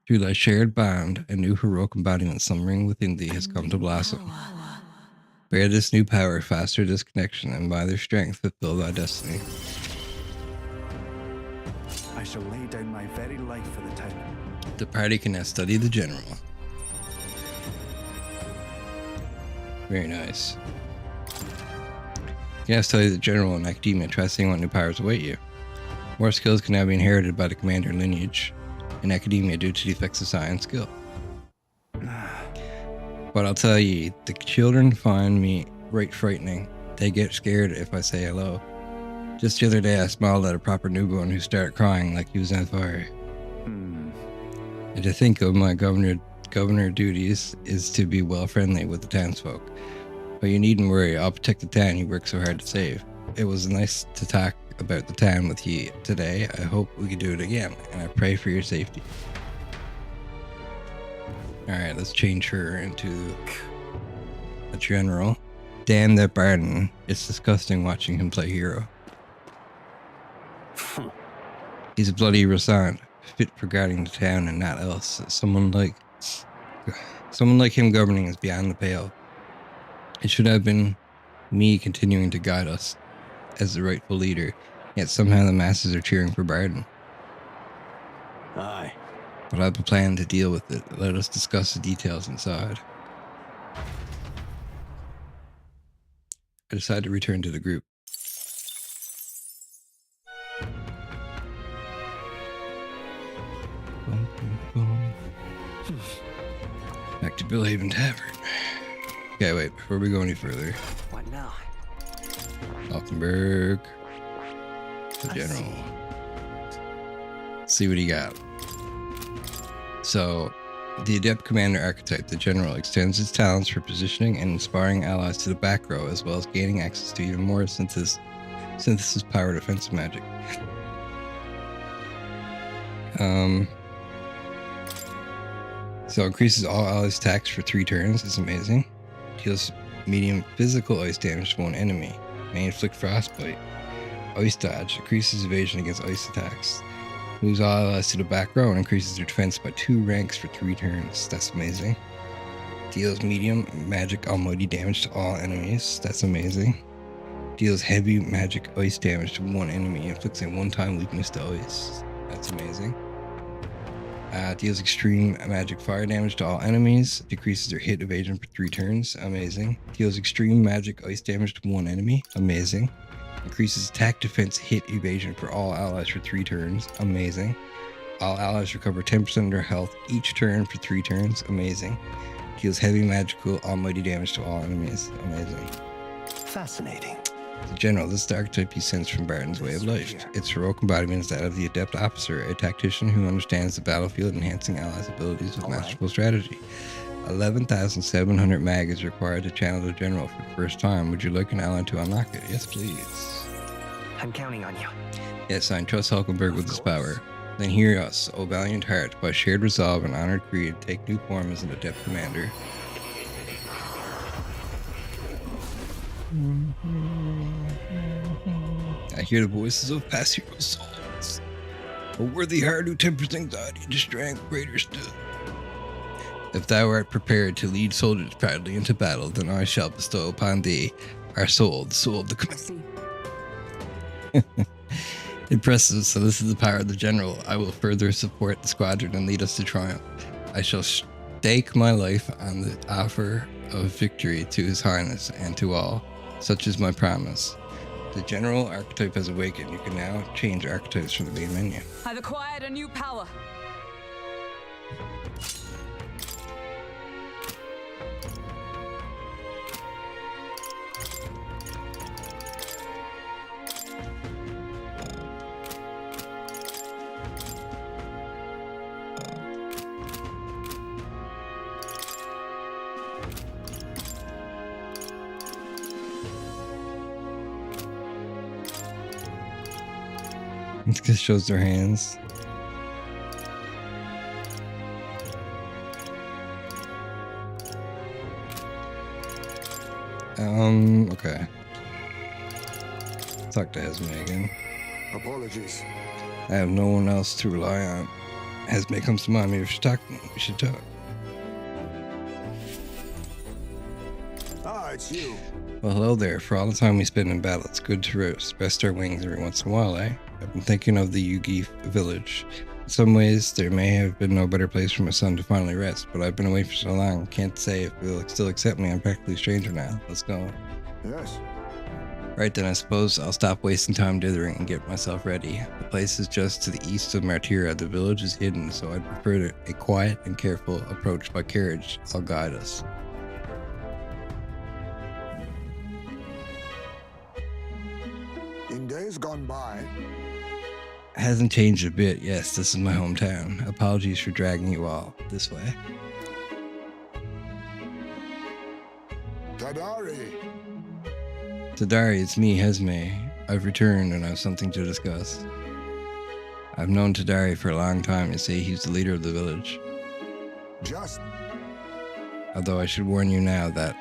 [SPEAKER 1] Through thy shared bond, a new heroic embodiment slumbering within thee has come to blossom. Bear this new power, foster this connection, and by their strength fulfill thy destiny.
[SPEAKER 5] I shall lay down my very life for the town.
[SPEAKER 1] The party can now study the general. Very nice. You can now study the general in academia, try seeing what new powers await you. More skills can now be inherited by the commander lineage in academia due to the effects of science skill. But I'll tell ye, the children find me right frightening. They get scared if I say hello. Just the other day I smiled at a proper newborn who started crying like he was on fire. And to think of my governor duties is to be well friendly with the townsfolk. But you needn't worry, I'll protect the town you work so hard to save. It was nice to talk about the town with ye today. I hope we can do it again, and I pray for your safety. Alright, let's change her into a general. Damn that Barton. It's disgusting watching him play hero. He's a bloody Rassant, fit for guarding the town and not else. Someone like him governing is beyond the pale. It should have been me continuing to guide us as the rightful leader, yet somehow the masses are cheering for Barton.
[SPEAKER 2] Aye.
[SPEAKER 1] But I have a plan to deal with it. Let us discuss the details inside. I decide to return to the group. Back to Brilehaven Tavern. Okay, wait, before we go any further.
[SPEAKER 5] What now?
[SPEAKER 1] Falkenberg. The general. See what he got. So, the Adept Commander archetype, the general, extends its talents for positioning and inspiring allies to the back row, as well as gaining access to even more synthesis power defensive magic. So increases all allies' attacks for 3 turns. That's amazing. Deals medium physical ice damage to one enemy. May inflict frostbite. Ice dodge increases evasion against ice attacks. Moves all allies to the back row and increases their defense by 2 ranks for 3 turns. That's amazing. Deals medium magic almighty damage to all enemies. That's amazing. Deals heavy magic ice damage to one enemy. Inflicts a 1-time weakness to ice. That's amazing. Deals extreme magic fire damage to all enemies. Decreases their hit evasion for 3 turns. Amazing. Deals extreme magic ice damage to one enemy. Amazing. Increases attack, defense, hit, evasion for all allies for 3 turns. Amazing. All allies recover 10% of their health each turn for 3 turns. Amazing. Deals heavy magical almighty damage to all enemies. Amazing.
[SPEAKER 2] Fascinating.
[SPEAKER 1] The general, this is the archetype he sends from Barton's way of life. Its heroic embodiment is that of the adept officer, a tactician who understands the battlefield, enhancing allies' abilities with masterful strategy. 11,700 mag is required to channel the general for the first time. Would you like an ally to unlock it? Yes, please.
[SPEAKER 5] I'm counting on you.
[SPEAKER 1] Yes, I entrust Hulkenberg with his power. Then hear us, O valiant heart, by shared resolve and honored creed, take new form as an adept commander. I hear the voices of past hero souls. A worthy heart who tempers anxiety into strength greater still. If thou art prepared to lead soldiers proudly into battle, then I shall bestow upon thee our soul, the soul of the commander. Impressive. So this is the power of the general. I will further support the squadron and lead us to triumph. I shall stake my life on the offer of victory to His Highness and to all. Such is my promise. The general archetype has awakened. You can now change archetypes from the main menu.
[SPEAKER 6] I've acquired a new power.
[SPEAKER 1] It just shows their hands. Okay. Talk to Esme again.
[SPEAKER 4] Apologies.
[SPEAKER 1] I have no one else to rely on. Esme comes to mind. Maybe we should talk. We should talk.
[SPEAKER 4] Ah, it's you.
[SPEAKER 1] Well, hello there. For all the time we spend in battle, it's good to rest our wings every once in a while, eh? I've been thinking of the Yugi village. In some ways, there may have been no better place for my son to finally rest, but I've been away for so long, can't say if he'll still accept me. I'm practically a stranger now. Let's go.
[SPEAKER 4] Yes.
[SPEAKER 1] Right then, I suppose I'll stop wasting time dithering and get myself ready. The place is just to the east of Martyra. The village is hidden, so I'd prefer a quiet and careful approach by carriage. I'll guide us.
[SPEAKER 4] In days gone by,
[SPEAKER 1] Hasn't changed a bit. Yes, this is my hometown. Apologies for dragging you all this way.
[SPEAKER 4] Tadari.
[SPEAKER 1] Tadari, it's me, Esme. I've returned and I have something to discuss. I've known Tadari for a long time. You see, he's the leader of the village.
[SPEAKER 4] Just
[SPEAKER 1] Although I should warn you now that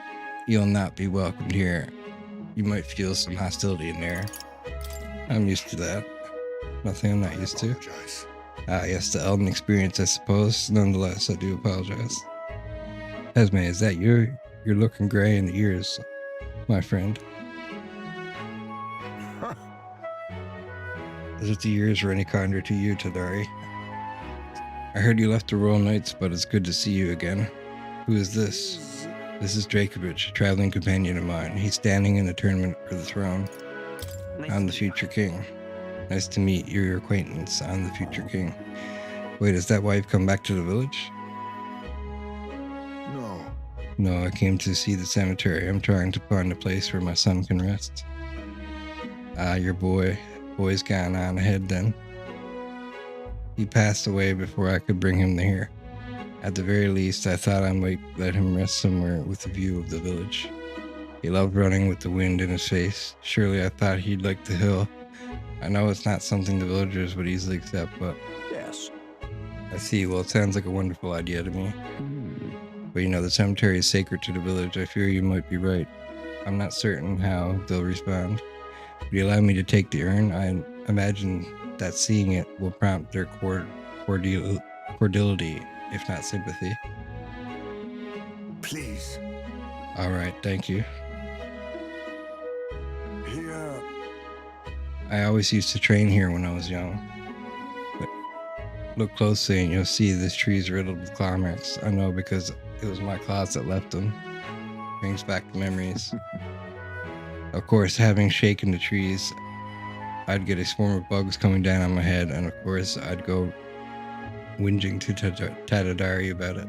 [SPEAKER 1] you'll not be welcomed here. You might feel some hostility in there. I'm used to that. Nothing I'm not used to.
[SPEAKER 4] apologize.
[SPEAKER 1] Yes, the Elden experience, I suppose. Nonetheless, I do apologize. Esme, is that you? You're looking gray in the ears, my friend. Is it the ears or any kinder to you, Tadari? I heard you left the Royal Knights, but it's good to see you again. Who is this? This is Drakoviche, a traveling companion of mine. He's standing in a tournament for the throne. I'm the future king. Nice to meet your acquaintance. I'm the future king. Wait, is that why you've come back to the village?
[SPEAKER 4] No.
[SPEAKER 1] No, I came to see the cemetery. I'm trying to find a place where my son can rest. Your boy's gone on ahead then. He passed away before I could bring him here. At the very least, I thought I might let him rest somewhere with a view of the village. He loved running with the wind in his face. Surely I thought he'd like the hill. I know it's not something the villagers would easily accept, but...
[SPEAKER 2] Yes.
[SPEAKER 1] I see. Well, it sounds like a wonderful idea to me. But you know, the cemetery is sacred to the village. I fear you might be right. I'm not certain how they'll respond. Would you allow me to take the urn? I imagine that seeing it will prompt their cordiality, if not sympathy.
[SPEAKER 4] Please.
[SPEAKER 1] All right, thank you.
[SPEAKER 4] Here.
[SPEAKER 1] I always used to train here when I was young. But look closely and you'll see this tree is riddled with claw marks. I know because it was my claws that left them. Brings back the memories. Of course, having shaken the trees, I'd get a swarm of bugs coming down on my head, and of course, I'd go whinging to Tadadari about it.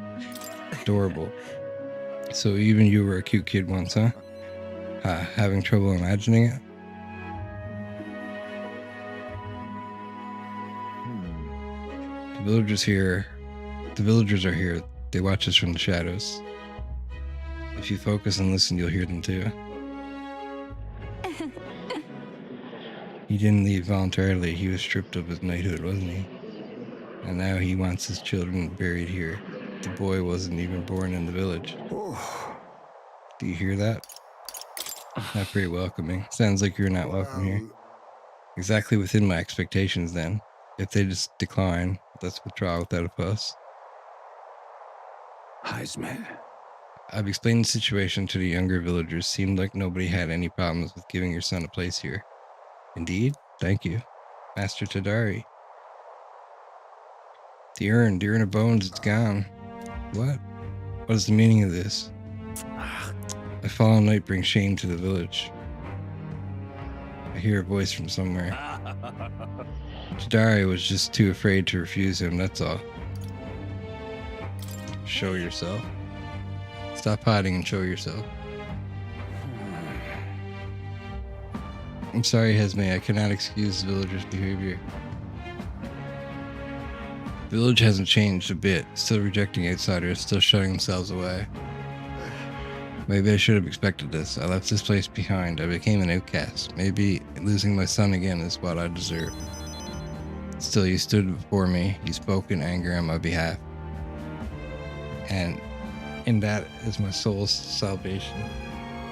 [SPEAKER 1] Adorable. So even you were a cute kid once, huh? Having trouble imagining it? The villagers are here. They watch us from the shadows. If you focus and listen, you'll hear them too. He didn't leave voluntarily. He was stripped of his knighthood, wasn't he? And now he wants his children buried here. The boy wasn't even born in the village.
[SPEAKER 4] Oh,
[SPEAKER 1] Do you hear that? Not very welcoming. Sounds like you're not welcome here. Exactly within my expectations then. If they just decline, let's withdraw without a fuss.
[SPEAKER 5] Heisman.
[SPEAKER 1] I've explained the situation to the younger villagers. Seemed like nobody had any problems with giving your son a place here. Indeed? Thank you. Master Tadari. The urn of bones, it's gone. What? What is the meaning of this? A fallen knight brings shame to the village. I hear a voice from somewhere. Tadari was just too afraid to refuse him, that's all. Show yourself. Stop hiding and show yourself. I'm sorry, Esme, I cannot excuse the villagers' behavior. The village hasn't changed a bit, still rejecting outsiders, still shutting themselves away. Maybe I should have expected this. I left this place behind. I became an outcast. Maybe losing my son again is what I deserve. Still, you stood before me. You spoke in anger on my behalf. And in that is my soul's salvation.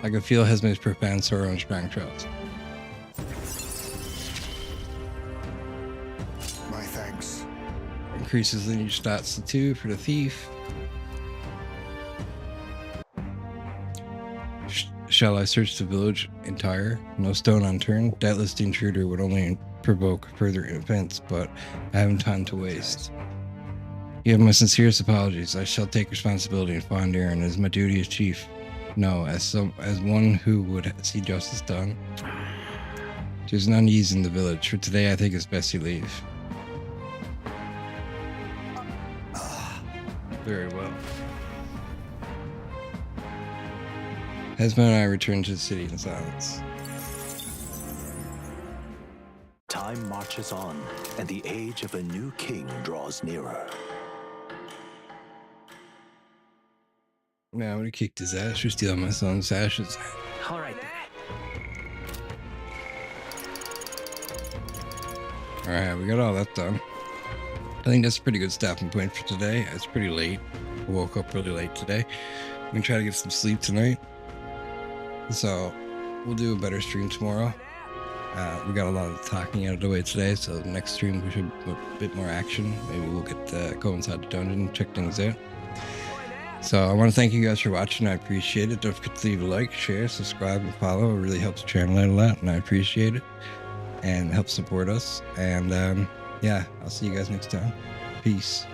[SPEAKER 1] I can feel Hesme's profound sorrow and strong trust.
[SPEAKER 4] My thanks.
[SPEAKER 1] Increases lineage stats to 2 for the thief. Shall I search the village entire? No stone unturned. Doubtless the intruder would only provoke further offense, but I haven't time to waste. You have my sincerest apologies. I shall take responsibility and find Aaron as my duty as chief. No, as one who would see justice done. There's none ease in the village. For today, I think it's best you leave. Very well. Hesme and I return to the city in silence.
[SPEAKER 2] Time marches on, and the age of a new king draws nearer.
[SPEAKER 1] Man, I would have kicked his ass for stealing my son's ashes.
[SPEAKER 5] All right then.
[SPEAKER 1] Alright, we got all that done. I think that's a pretty good stopping point for today. It's pretty late. I woke up really late today. I'm gonna try to get some sleep tonight. So, we'll do a better stream tomorrow. We got a lot of talking out of the way today, so the next stream we should have a bit more action. Maybe we'll get go inside the dungeon and check things out. So I want to thank you guys for watching. I appreciate it. Don't forget to leave a like, share, subscribe, and follow. It really helps the channel out a lot, and I appreciate it. And helps support us. And yeah, I'll see you guys next time. Peace.